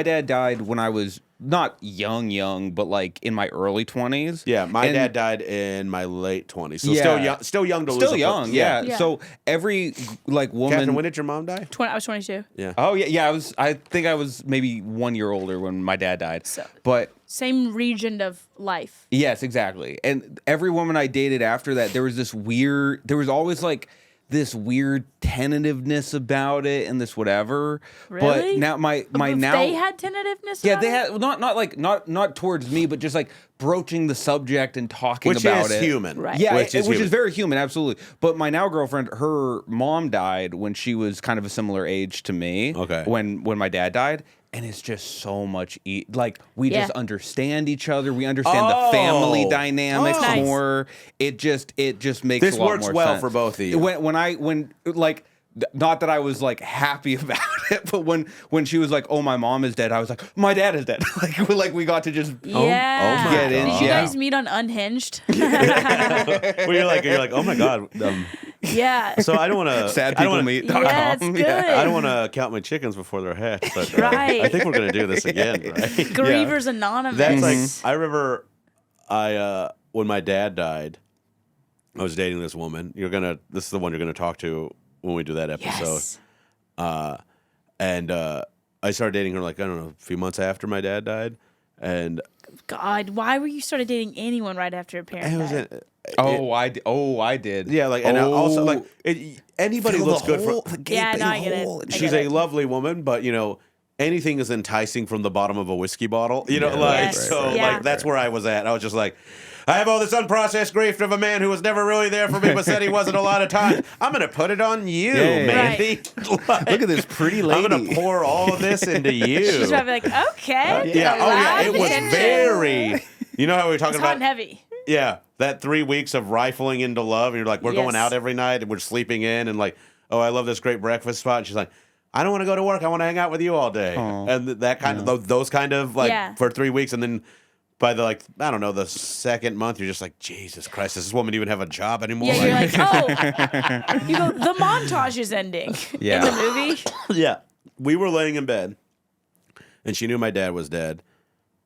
dad died when I was not young, but like in my early 20s. Yeah, my And- dad died in my late 20s, so Yeah. still young to lose. Still a young, person. yeah. Yeah. So every like woman. Catherine, when did your mom die? I was 22. Yeah. Oh yeah. I think I was maybe 1 year older when my dad died. So- But Same region of life. yes, exactly. And every woman I dated after that, there was always like this weird tentativeness about it and this whatever. Really? But now my If now they had tentativeness. yeah, about they it? had not towards me, but just like broaching the subject and talking Which about is it. human. Right. Yeah, Which is human. very human, absolutely. But my now girlfriend, her mom died when she was kind of a similar age to me. Okay. When my dad died, and it's just so much like we Yeah. just understand each other. We understand Oh. the family dynamics Nice. more. It just makes This a lot works more well sense. for both of you. When not that I was like happy about it, but when she was like, "Oh, my mom is dead," I was like, "My dad is dead." like we got to just Yeah. my Get in, Did you yeah. guys meet on Unhinged? Well, you're like, oh my god. Yeah. So I don't want to. sadpeoplemeet.com. Yeah, it's good. I don't want to count my chickens before they're hatched, but Right. I think we're gonna do this again, right? Grievers Anonymous. That's like I remember when my dad died, I was dating this woman. This is the one you're gonna talk to when we do that episode. Yes. And I started dating her like I don't know, a few months after my dad died, and God, why were you started dating anyone right after your parents it was died? I did. yeah, like and also like anybody Fill looks the good hole, for. the gaping Yeah, no, I get it. hole. I She's get a it. lovely woman, but anything is enticing from the bottom of a whiskey bottle. You know, Yeah, like Yes, so yeah. like that's where I was at. I was just like, I have all this unprocessed grief of a man who was never really there for me, but said he wasn't a lot of time. I'm gonna put it on you, Yeah. Mandy. Like, Look at this pretty lady. I'm gonna pour all of this into you. She's probably like, okay. yeah. Oh yeah. Loud It was attention. very. You know how we were talking It's hot about? and heavy. Yeah, that 3 weeks of rifling into love. And you're like, we're going Yes. out every night and we're sleeping in and like, oh, I love this great breakfast spot. And she's like, I don't want to go to work. I want to hang out with you all day. And that kind of those kind of like for 3 weeks, and then by the I don't know, the second month, you're just like, Jesus Christ, does this woman even have a job anymore? Yeah, you're like, oh, you go. The montage is ending in the movie. Yeah, we were laying in bed, and she knew my dad was dead,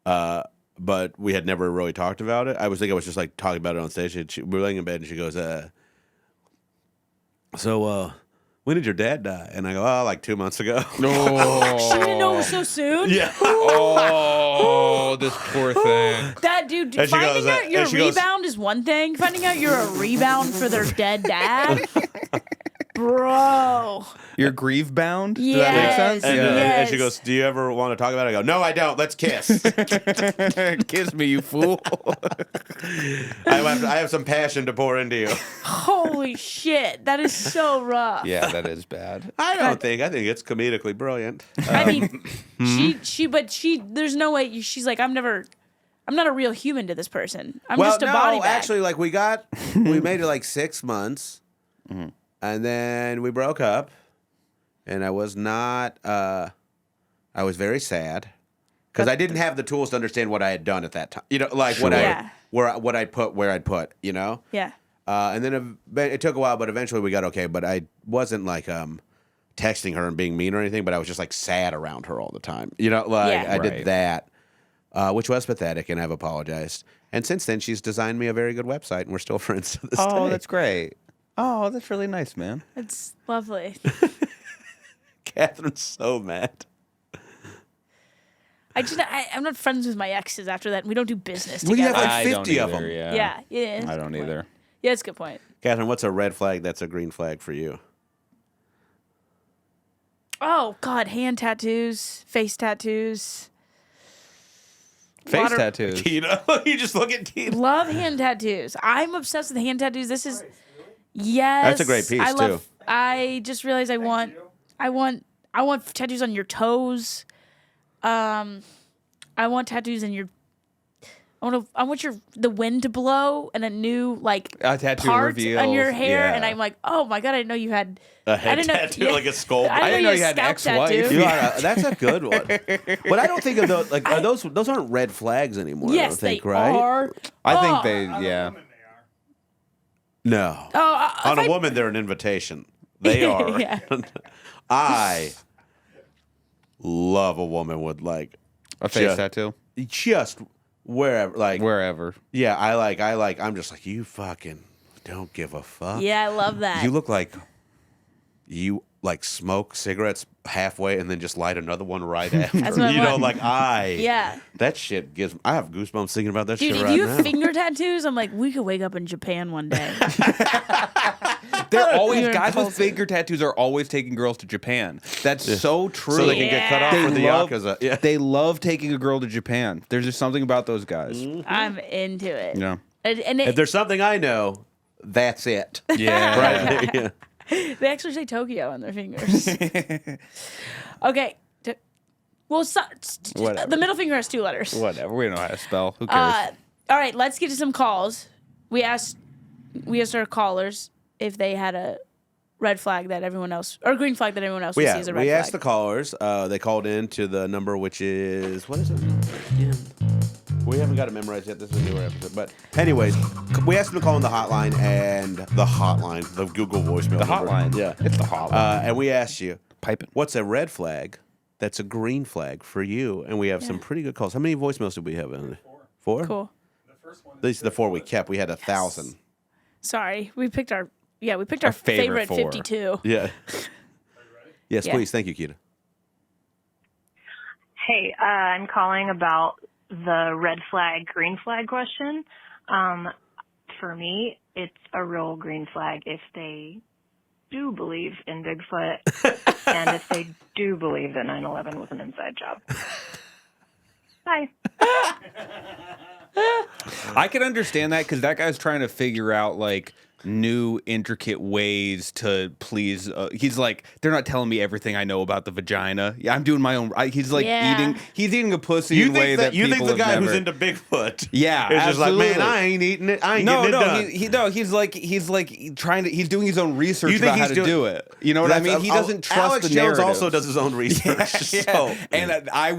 but we had never really talked about it. I was just like talking about it on stage. We were laying in bed, and she goes, "So, when did your dad die?" And I go, "Oh, like 2 months ago." She didn't know it was so soon. Yeah. Oh, this poor thing. That dude, And she finding goes, out your and she goes- rebound is one thing. Finding out you're a rebound for their dead dad, bro. You're grief bound? Yes. Does that make sense? And, Yes. and she goes, "Do you ever want to talk about it?" I go, "No, I don't. Let's kiss." Kiss me, you fool. I have some passion to pour into you. Holy shit, that is so rough. Yeah, that is bad. I think it's comedically brilliant. I mean, she, there's no way. She's like, I'm not a real human to this person. I'm just a body bag. Actually, like we made it like 6 months, and then we broke up, and I was not. I was very sad because I didn't have the tools to understand what I had done at that time. You know, like what I'd put where I'd put. You know. Yeah. And then it took a while, but eventually we got okay. But I wasn't like texting her and being mean or anything, but I was just like sad around her all the time. You know, like I did that, which was pathetic, and I've apologized. And since then, she's designed me a very good website, and we're still friends to this day. Oh, that's great. Oh, that's really nice, man. It's lovely. Catherine's so mad. I'm not friends with my exes after that. And we don't do business Well, you together. have like I 50 don't of them. either, yeah. Yeah. I don't either. Yeah, that's a good point. Catherine, what's a red flag that's a green flag for you? Oh God, hand tattoos, face tattoos. Face tattoos. Tina, you just look at Tina. Love hand tattoos. I'm obsessed with hand tattoos. This is yes. That's a great piece, too. I just realized I want tattoos on your toes. I want tattoos in your. I want the wind to blow and a new like A tattoo part reveal on your hair, yeah. and I'm like, oh my God, I didn't know you had A head I didn't tattoo, know, like a skull. I didn't know you had an scalp ex-wife. tattoo. That's a good one. But I don't think of those like those aren't red flags anymore. I Yes, don't think, they right? are. I think Oh. they, yeah. No. Oh, On a woman, they're an invitation. They are. Yeah. I love a woman with like A face tattoo? just wherever, like Wherever. yeah. I like. I'm just like you. Fucking don't give a fuck. Yeah, I love that. You look like you like smoke cigarettes halfway and then just light another one right after. That's what I You know, want. like Yeah. that shit gives. I have goosebumps thinking about that Dude, shit if right you now. have finger tattoos, I'm like, we could wake up in Japan one day. They're always You're guys with impulsive. finger tattoos are always taking girls to Japan. That's so true. so they can get cut off Yeah. for the love, yakuza. Yeah. They love taking a girl to Japan. There's just something about those guys. I'm into it. You know? And If there's something I know, that's it. Yeah. Right. Yeah. they actually say Tokyo on their fingers. Okay. Well, Whatever. the middle finger has 2 letters. Whatever. We don't know how to spell. Who cares? All right, let's get to some calls. We asked our callers if they had a red flag that everyone else, or green flag that everyone else would see as a red we flag. asked the callers. They called in to the number, which is what is it? Yeah. We haven't got it memorized yet. This is a newer episode, but anyways, we asked them to call in the hotline the Google voicemail. The number. hotline. Yeah, It's the hotline. and we asked you, Piping. what's a red flag that's a green flag for you? And we have some pretty good calls. How many voicemails did we have in it? 4? Cool. These are the 4 we kept. We had 1,000. Sorry, we picked our Our favorite 4. 52. Yeah. Yes, Yeah. please. Thank you, Keita. Hey, I'm calling about the red flag, green flag question. For me, it's a real green flag if they do believe in Bigfoot and if they do believe that 9/11 was an inside job. Bye. I can understand that because that guy's trying to figure out, like, new intricate ways to please. He's like, they're not telling me everything I know about the vagina. Yeah, I'm doing my own. He's like eating a pussy in a way that you think people the guy have never, who's into Bigfoot? Yeah, is just like, absolutely. man, I ain't eating it. I ain't getting it done. He's like trying to. He's doing his own research You think about how he's to doing- do it. You know what I mean? He doesn't trust Alex the Jones narrative. also does his own research. So. And I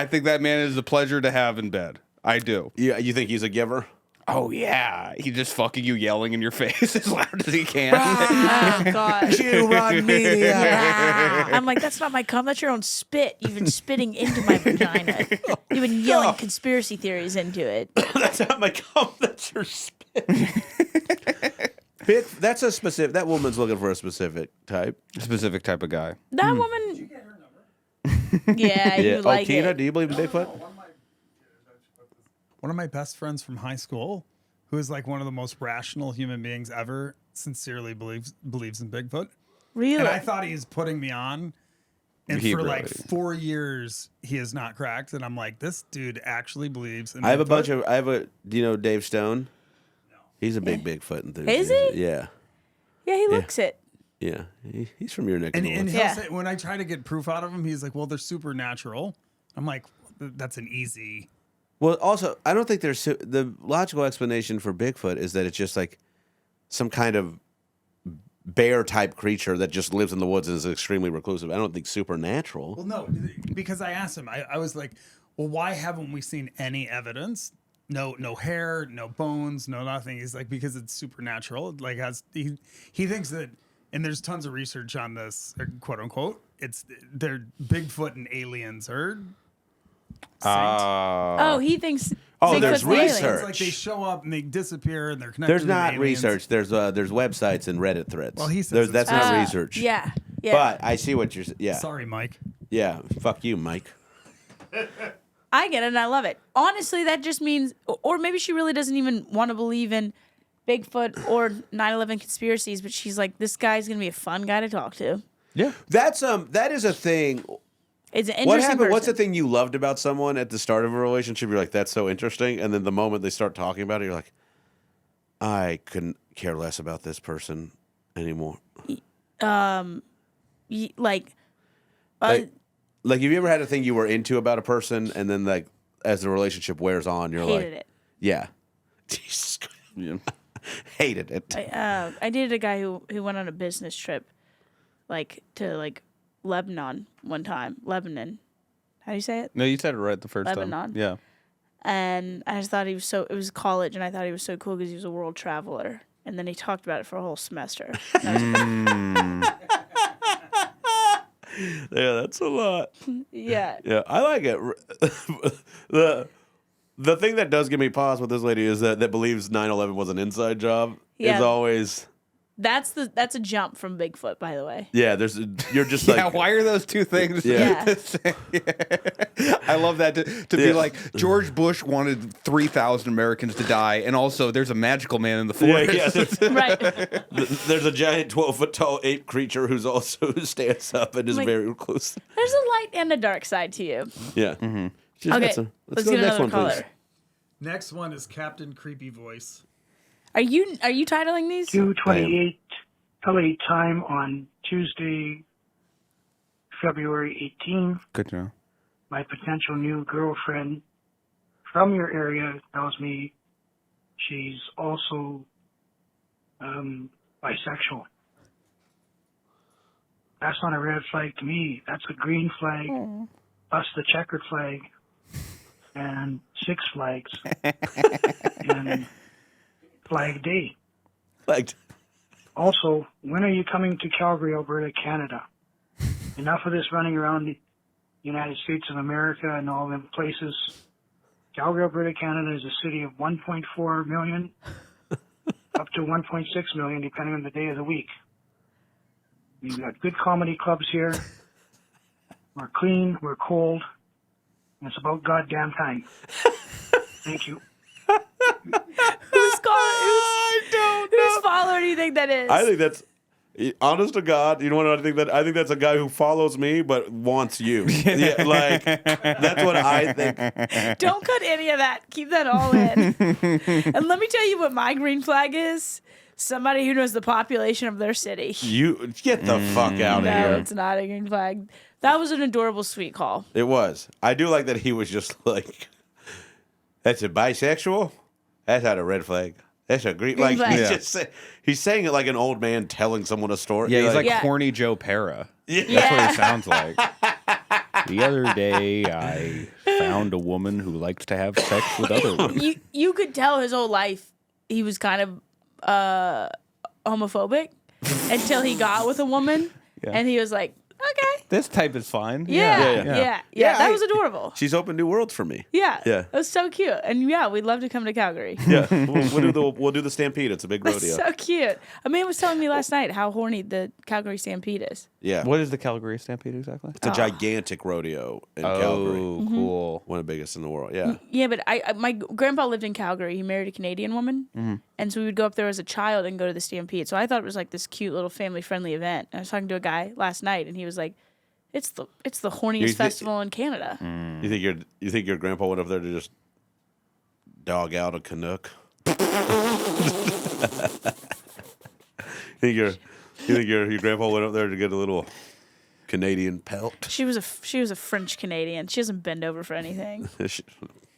think that man is a pleasure to have in bed. I do. Yeah, you think he's a giver? Oh yeah, he just fucking you, yelling in your face as loud as he can. Oh gosh. You run media. I'm like, that's not my cum. That's your own spit. You've been spitting into my vagina. You've been yelling conspiracy theories into it. That's not my cum. That's your spit. That's a specific. That woman's looking for a specific type. Specific type of guy. That woman. Did you get her number? Yeah, you like Tina, it. do you believe in Bigfoot? One of my best friends from high school, who is like one of the most rational human beings ever, sincerely believes in Bigfoot. Really? And I thought he was putting me on. And He for really- like 4 years, he has not cracked. And I'm like, this dude actually believes in I have a Bigfoot. bunch of. Do you know Dave Stone? No. He's a big Bigfoot enthusiast. Is he? Yeah. Yeah, he looks it. Yeah. He's from your neck of And, the and woods. he'll Yeah. say, when I try to get proof out of him, he's like, well, they're supernatural. I'm like, that's an easy. Well, also, I don't think there's the logical explanation for Bigfoot is that it's just like some kind of bear type creature that just lives in the woods and is extremely reclusive. I don't think supernatural. Well, no, because I asked him, I was like, well, why haven't we seen any evidence? No hair, no bones, no nothing. He's like, because it's supernatural. Like he thinks that, and there's tons of research on this, quote unquote. They're Bigfoot and aliens are. Oh, he thinks. Oh, there's Bigfoot's aliens. research. It's like they show up and they disappear and they're connected. There's to not aliens. research. There's websites and Reddit threads. Well, he says that's it's- not research. Yeah. Yeah. But I see what you're saying. Yeah. Sorry, Mike. Yeah. Fuck you, Mike. I get it and I love it. Honestly, that just means, or maybe she really doesn't even want to believe in Bigfoot or 9/11 conspiracies, but she's like, this guy's gonna be a fun guy to talk to. Yeah. That is a thing. It's an interesting What happened? person. What's the thing you loved about someone at the start of a relationship? You're like, that's so interesting, and then the moment they start talking about it, you're like, I couldn't care less about this person anymore. Like, Like, have you ever had a thing you were into about a person, and then like as the relationship wears on, you're hated like, it. yeah, Jesus, yeah. Hated it. I dated a guy who went on a business trip, to Lebanon one time. Lebanon. How do you say it? No, you said it right the first Lebanon. time. Yeah. And I just thought he was it was college, and I thought he was so cool because he was a world traveler. And then he talked about it for a whole semester. Yeah, that's a lot. Yeah. Yeah, I like it. The thing that does give me pause with this lady is that believes 9/11 was an inside job. Yeah. Is always. That's a jump from Bigfoot, by the way. Yeah, you're just Yeah, like. why are those two things? Yeah. I love that to be like George Bush wanted 3,000 Americans to die, and also there's a magical man in the forest. Right. There's a giant 12-foot tall ape creature who stands up and is Like- very reclusive. There's a light and a dark side to you. Yeah. Mm-hmm. She's Okay, got some- let's go get to the next another one, caller. please. Next one is Captain Creepy Voice. Are you titling these? 2:28 LA time on Tuesday, February 18th. Good to know. My potential new girlfriend from your area tells me she's also bisexual. That's not a red flag to me. That's a green flag, plus the checkered flag, and 6 flags, and Flag Day. Flagged. Also, when are you coming to Calgary, Alberta, Canada? Enough of this running around the United States of America and all them places. Calgary, Alberta, Canada is a city of 1.4 million, up to 1.6 million, depending on the day of the week. We've got good comedy clubs here. We're clean, we're cold, and it's about goddamn time. Thank you. Who's calling? Whose follower do you think that is? I think that's. Honest to God, you know what I think? I think that's a guy who follows me but wants you. Yeah, like that's what I think. Don't cut any of that. Keep that all in. And let me tell you what my green flag is. somebody who knows the population of their city. You get the fuck out of No, here. it's not a green flag. That was an adorable, sweet call. It was. I do like that he was just like, that's a bisexual? That's not a red flag. That's a green like flag. he's just he's saying it like an old man telling someone a story. Yeah, You're he's like Yeah. horny Joe Pera. Yeah. That's what he sounds like. The other day, I found a woman who likes to have sex with other women. You could tell his whole life he was kind of homophobic until he got with a woman, and he was like, okay. This type is fine. Yeah. That was adorable. She's opened new worlds for me. Yeah. Yeah. That was so cute. And yeah, we'd love to come to Calgary. Yeah. We'll do the Stampede. It's a big rodeo. That's so cute. A man was telling me last night how horny the Calgary Stampede is. Yeah. What is the Calgary Stampede exactly? It's a gigantic rodeo in Calgary. Oh, cool. One of the biggest in the world. Yeah. Yeah, but my grandpa lived in Calgary. He married a Canadian woman. And so we would go up there as a child and go to the Stampede. So I thought it was like this cute little family-friendly event. And I was talking to a guy last night, and he was like, it's the horniest festival in Canada. You think your grandpa went up there to just dog out a Canuck? you think your grandpa went up there to get a little Canadian pelt? She was a French Canadian. She doesn't bend over for anything.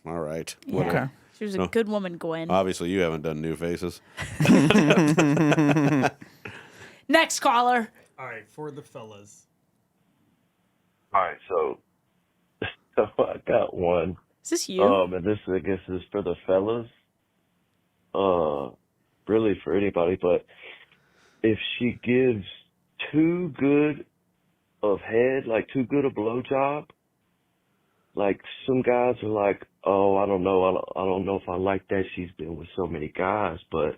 All right. Yeah. Whatever. She was a good woman, Gwen. Obviously, you haven't done New Faces. Next caller. All right, for the fellas. All right, so I got one. Is this you? And this, I guess, is for the fellas. Really for anybody, but if she gives too good of head, like too good a blowjob, like some guys are like, oh, I don't know if I like that. She's been with so many guys, but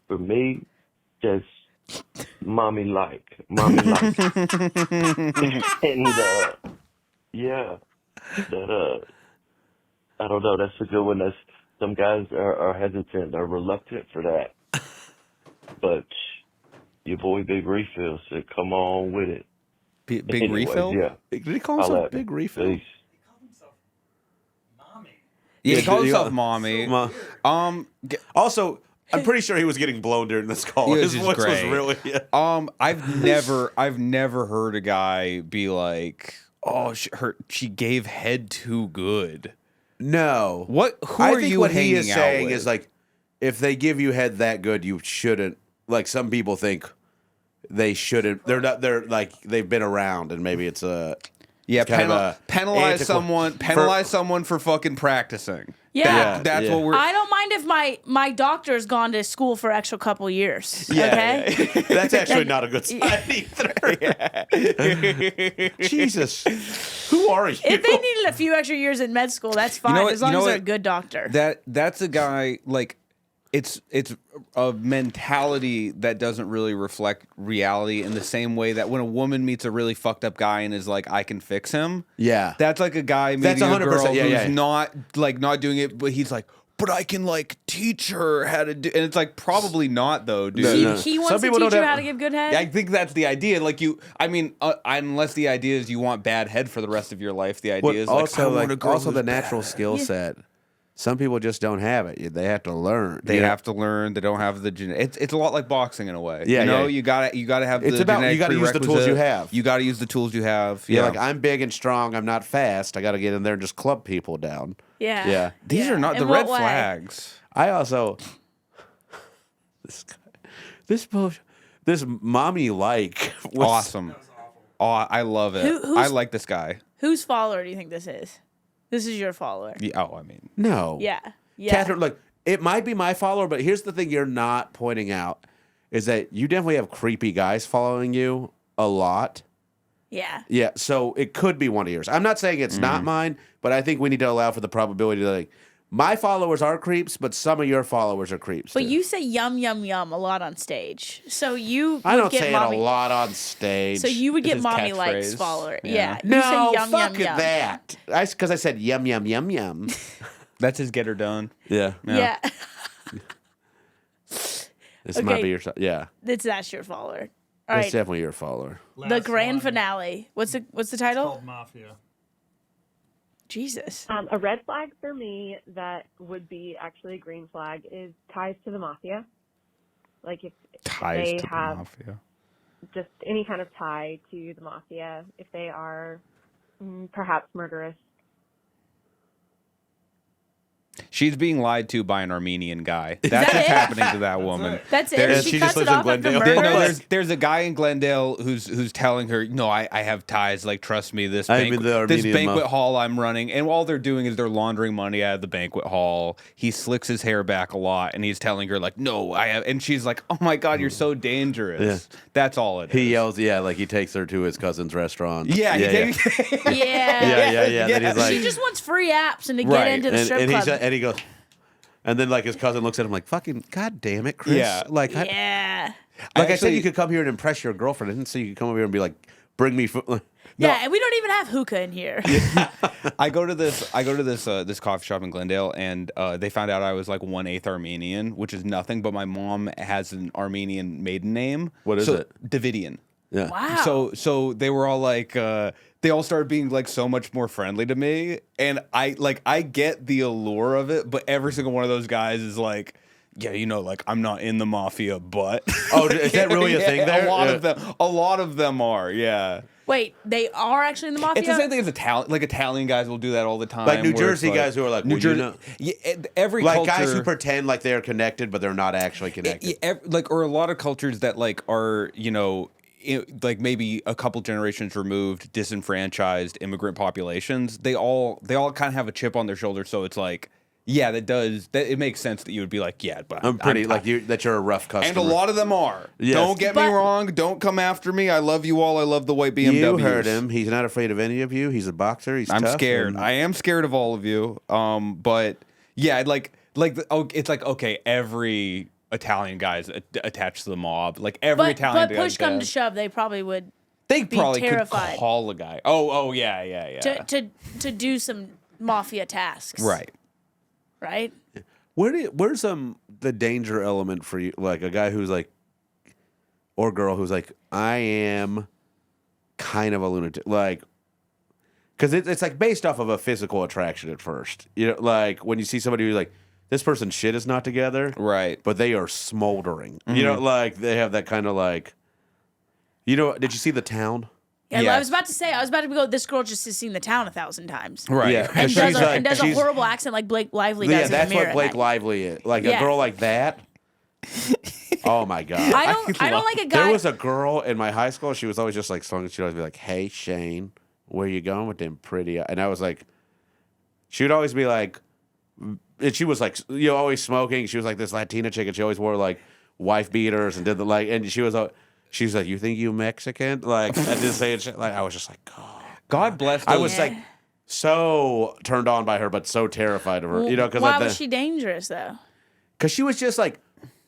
for me, just mommy like. And yeah, that I don't know. That's a good one. That's some guys are hesitant, are reluctant for that. But your boy Big Refill said, "Come on with it." Big Anyways, Refill? Yeah. Did he call himself Big Refill? Peace. Yeah, he called he himself got- mommy. Also, I'm pretty sure he was getting blown during this call. He His was just voice was great. really. I've never heard a guy be like, "Oh, she gave head too good." No. Who I are think you what he hanging is out saying with? is like, if they give you head that good, you shouldn't. Like some people think they shouldn't. They're not. They're like they've been around, and maybe it's a. Yeah, it's kind of a penalize antiqu- someone for fucking practicing. Yeah. That's what we're. I don't mind if my doctor's gone to school for an extra couple years. Yeah, okay. That's actually not a good sign either. Jesus, who are you? If they needed a few extra years in med school, that's fine, what- as long you know as they're what? a good doctor. That's a guy like it's a mentality that doesn't really reflect reality in the same way that when a woman meets a really fucked up guy and is like, I can fix him. Yeah. That's like a guy That's meeting a 100%, girl yeah, who's yeah. not doing it, but he's like, but I can like teach her how to do, and it's like probably not though, dude. He wants to teach you how to give good head. I think that's the idea. Like unless the idea is you want bad head for the rest of your life, the idea is like, I want a girl also the who's natural bad. skill set. Some people just don't have it. They have to learn. They have to learn. They don't have the it's a lot like boxing in a way. Yeah, you know, yeah. you gotta have. It's the about you got to use the tools you have. You got to use the tools you have. Yeah, like I'm big and strong. I'm not fast. I got to get in there and just club people down. Yeah. Yeah. These are not In the what red way? flags. I also this mommy like was Awesome. Oh, I love it. Who's- I like this guy. Whose follower do you think this is? This is your follower. Yeah, I mean, No. Yeah. Yeah. Catherine, look, it might be my follower, but here's the thing you're not pointing out is that you definitely have creepy guys following you a lot. Yeah. Yeah, so it could be one of yours. I'm not saying it's not mine, but I think we need to allow for the probability that like my followers are creeps, but some of your followers are creeps. But too. you say yum yum yum a lot on stage, so you I would don't get say mommy, it a lot on stage. So you would It's get his mommy likes catchphrase. follower. Yeah. Yeah. You no, say yum fuck yum yum. that. Because I said yum yum yum yum. that's his get her done. Yeah, Yeah. this might Okay. be your. Yeah, That's your follower. All that's right. definitely your follower. The grand finale. What's the title? Called Mafia. Jesus. A red flag for me that would be actually a green flag is ties to the mafia. like if Ties they to the have mafia. just any kind of tie to the mafia, if they are perhaps murderous. She's being lied to by an Armenian guy. That's what's happening to that woman. That's it. Yeah, She she cuts just it lives in off after Glendale. murder. No, there's a guy in Glendale who's telling her, no, I have ties. Like, trust me, this I'm in the this Armenian banquet mob. hall I'm running, and all they're doing is they're laundering money out of the banquet hall. He slicks his hair back a lot, and he's telling her like, no, I have, and she's like, oh my god, you're so dangerous. Yeah. That's all it is. He yells, like he takes her to his cousin's restaurant. Yeah, Yeah. Then he's like, She just wants free apps and to get into the strip club. and he goes, and then like his cousin looks at him like, fucking god damn it, Chris. Yeah. Like, yeah. I said, you could come here and impress your girlfriend. I didn't say you could come over here and be like, bring me food. Yeah, and we don't even have hookah in here. I go to this coffee shop in Glendale, and they found out I was like 1/8 Armenian, which is nothing. But my mom has an Armenian maiden name. What is it? Davidian. Yeah. Wow. So they were all like, they all started being like so much more friendly to me, and I get the allure of it, but every single one of those guys is like, yeah, like I'm not in the mafia, but Oh, is that really a thing there? A lot of them are, yeah. Wait, they are actually in the mafia? It's the same thing as Italian guys will do that all the time. Like New where it's Jersey guys who are like, New Jersey, every like culture, guys who pretend like they're connected, but they're not actually connected. or a lot of cultures that like are like maybe a couple generations removed, disenfranchised immigrant populations. They all kind of have a chip on their shoulder, so it's like, yeah, it makes sense that you would be like, yeah, but I'm pretty that you're a rough customer. and a lot of them are. Yes. Don't get me wrong. Don't come after me. I love you all. I love the white BMWs. You heard him. He's not afraid of any of you. He's a boxer. He's I'm tough. scared. I am scared of all of you. But yeah, it's like, okay, every Italian guy's attached to the mob. Like every Italian But guy. push come to shove, they probably would They be probably terrified could call a guy. Oh yeah. to do some mafia tasks. Right. Right? Where's the danger element for you? Like a guy who's like, or girl who's like, I am kind of a lunatic. Like, because it's like based off of a physical attraction at first. Like when you see somebody who's like, this person's shit is not together. Right. But they are smoldering. Mm-hmm. Like they have that kind of like, did you see The Town? Yeah, Yes. I was about to go, this girl just has seen The Town 1,000 times. Right. Yeah. And She's does a horrible accent like Blake Lively does Yeah, in that's the mirror what at Blake night. Lively is. Like a Yeah. girl like that. Oh my god. I don't like a guy. There was a girl in my high school. She was always just like, she'd always be like, "Hey Shane, where you going with them pretty?" And I was like, she would always be like, and she was like, always smoking. She was like this Latina chick, and she always wore like wife beaters and did the like. And she was like, "You think you Mexican?" Like I just saying shit. Like I was just like, God bless. I was like so turned on by her, but so terrified of her. Because why was she dangerous though? Because she was just like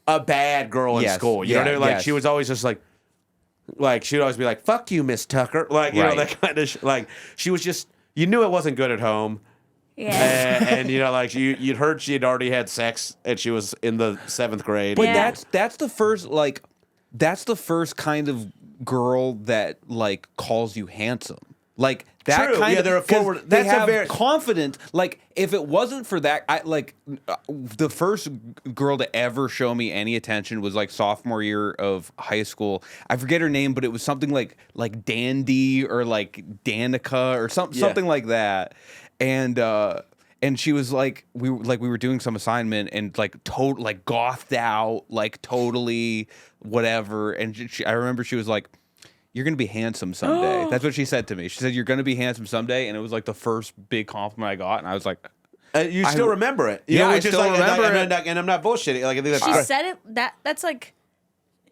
a bad girl in Yes, school. You know what I mean? Like yes. she was always just like she'd always be like, "Fuck you, Miss Tucker." Like you know that kind of like she was just, you knew it wasn't good at home. Yeah. And like you'd heard she had already had sex and she was in the 7th grade. But that's the first kind of girl that like calls you handsome. Like that True. kind Yeah, of they're a 'cause forward- they that's a have very- confidence. Like if it wasn't for that, the first girl to ever show me any attention was like sophomore year of high school. I forget her name, but it was something like Dandy or like Danica or something like that. And she was like we were doing some assignment and like gothed out, like totally whatever. And I remember she was like, "You're gonna be handsome someday." That's what she said to me. She said, "You're gonna be handsome someday," and it was like the first big compliment I got. And I was like, you still remember it? Yeah, I which is still remember it. And I'm not bullshitting. Like I think She said it. That's like.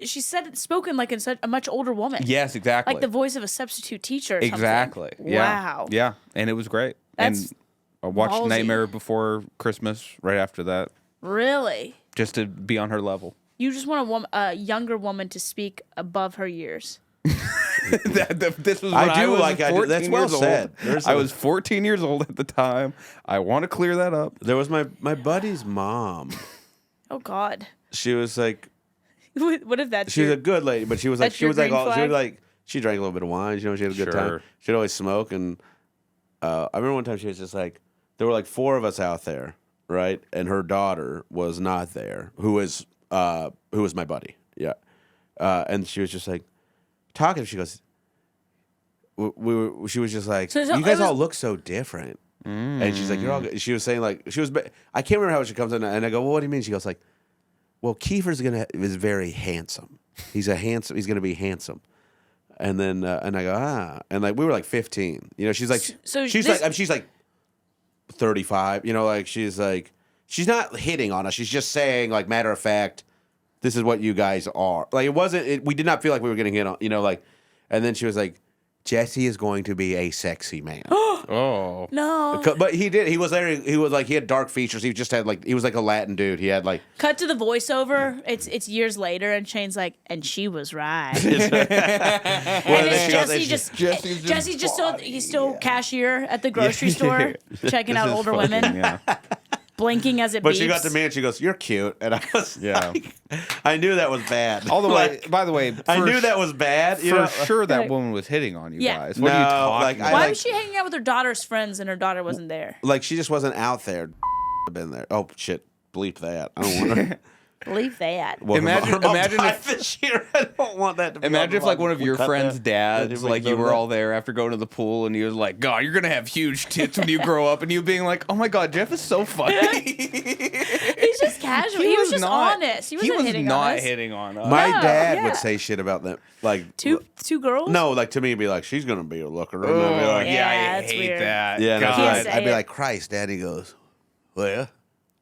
She said it spoken like a much older woman. Yes, exactly. Like the voice of a substitute teacher. Or exactly. Something. Yeah. Wow. Yeah, and it was great. That's and I watched ballsy. Nightmare Before Christmas right after that, Really? just to be on her level. You just want a younger woman to speak above her years. This was when I do was like- I do- 14 that's well years old. said. There's I a- was 14 years old at the time. I want to clear that up. There was my buddy's mom. Oh God. She was like, What if that's she was your, a good lady, but she was like, that's your green flag? she drank a little bit of wine. She had a good time. Sure. She'd always smoke, and I remember one time she was just like, there were like 4 of us out there, right? And her daughter was not there, who is who was my buddy. Yeah. And she was just like talking. She goes, she was just like, So you guys all look so different. And she's like, you're all good. She was saying like, I can't remember how she comes in. And I go, well, what do you mean? She goes like, well, Kiefer's is very handsome. He's going to be handsome. And then, and I go, and like, we were like 15, you know, she's like, she's like 35, you know, like, she's not hitting on us. She's just saying like, matter of fact, this is what you guys are. Like, we did not feel like we were getting hit on, you know, like, and then she was like, Jesse is going to be a sexy man. Oh no! But he did. He was like he had dark features. He just had like he was like a Latin dude. He had like cut to the voice-over. It's years later, and Shane's like, and she was right. Jesse's just he's still cashier at the grocery store, checking out older women. Yeah. Blinking as it But beeps. she got to me and she goes, "You're cute," and I was like, I knew that was bad. All the way. By the way, I knew that was bad. You for know? sure, that woman was hitting on you Yeah. guys. What are you talking about? Why was she hanging out with her daughter's friends and her daughter wasn't there? Like she just wasn't out there. Been there. Oh shit! Bleep that. I don't want to. Believe that. Well, imagine if this year. I don't want that to be. Imagine if like one of your Cut friends' that. dads, like you were all there after going to the pool, and he was like, "God, you're gonna have huge tits when you grow up," and you being like, "Oh my God, Jeff is so funny." He's just casual. He was just honest. He wasn't hitting on us. hitting on us. My dad yeah. would say shit about them, like Two girls. no, like to me, he'd be like, "She's gonna be a looker." And I'd be like, yeah, I that's hate weird. that. yeah, and God. I'd be like, "Christ, Dad." He goes, "Well,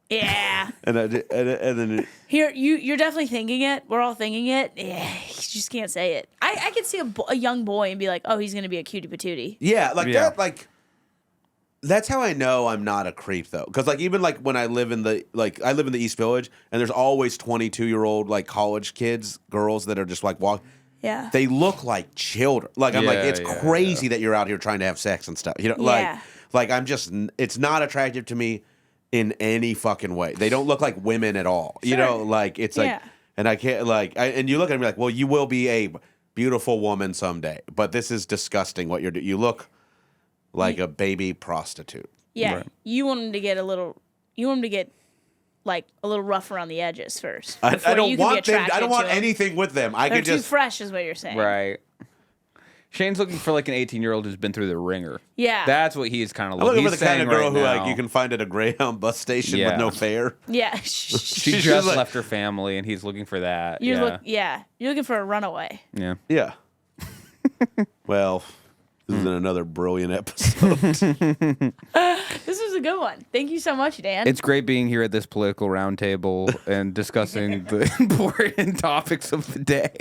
Yeah. and then Here, you're definitely thinking it. We're all thinking it. Yeah, you just can't say it. I could see a young boy and be like, oh, he's gonna be a cutie patootie. yeah, like that, like. That's how I know I'm not a creep though, because like even like when I live in the East Village, and there's always 22-year-old like college kids, girls that are just like Yeah. They look like children. Like I'm like, it's crazy that you're out here trying to have sex and stuff. You know, like I'm just, it's not attractive to me in any fucking way. They don't look like women at all. You know, like it's like, and I can't like, and you look at me like, well, you will be a beautiful woman someday, but this is disgusting what you're doing. You look like a baby prostitute. Yeah. Right. You want him to get like a little rough around the edges first. I don't want them. I don't want anything with them. They're too fresh, is what you're saying. Right. Shane's looking for like an 18-year-old who's been through the ringer. Yeah. That's what he's kind of looking for. He's the kind of girl right who now, like you can find at a Greyhound bus station with no fare. Yeah. She just left her family, and he's looking for that. You're looking for a runaway. Yeah. Yeah. Well, this is another brilliant episode. This was a good one. Thank you so much, Dan. It's great being here at this political roundtable and discussing the important topics of the day.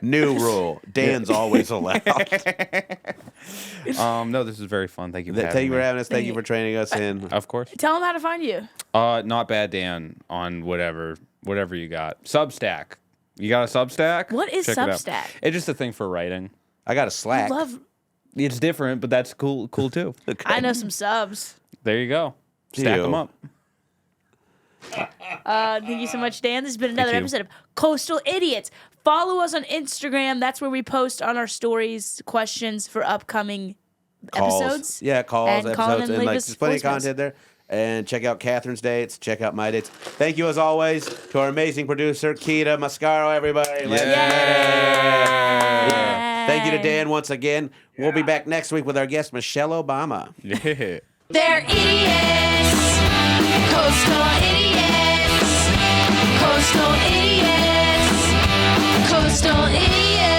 New rule: Dan's always allowed. No, this is very fun. Thank you. Thank you for having us. Thank you for training us in. Of course. Tell them how to find you. Not bad, Dan. On whatever you got. Substack. You got a Substack? What is Check Substack? It's just a thing for writing. I got a Slack. It's different, but that's cool too. Okay. I know some subs. There you go. Stack them up. Thank you so much, Dan. This has been another episode of Coastal Idiots. Follow us on Instagram. That's where we post on our stories questions for upcoming episodes. Yeah, calls, episodes, and like just plenty of voicemails. content there. And check out Catherine's dates. Check out my dates. Thank you as always to our amazing producer, Keita Mascaro, everybody. Yeah. Thank you to Dan once again. We'll be back next week with our guest, Michelle Obama. Yeah. They're idiots. Coastal idiots. Coastal idiots. Coastal idiots.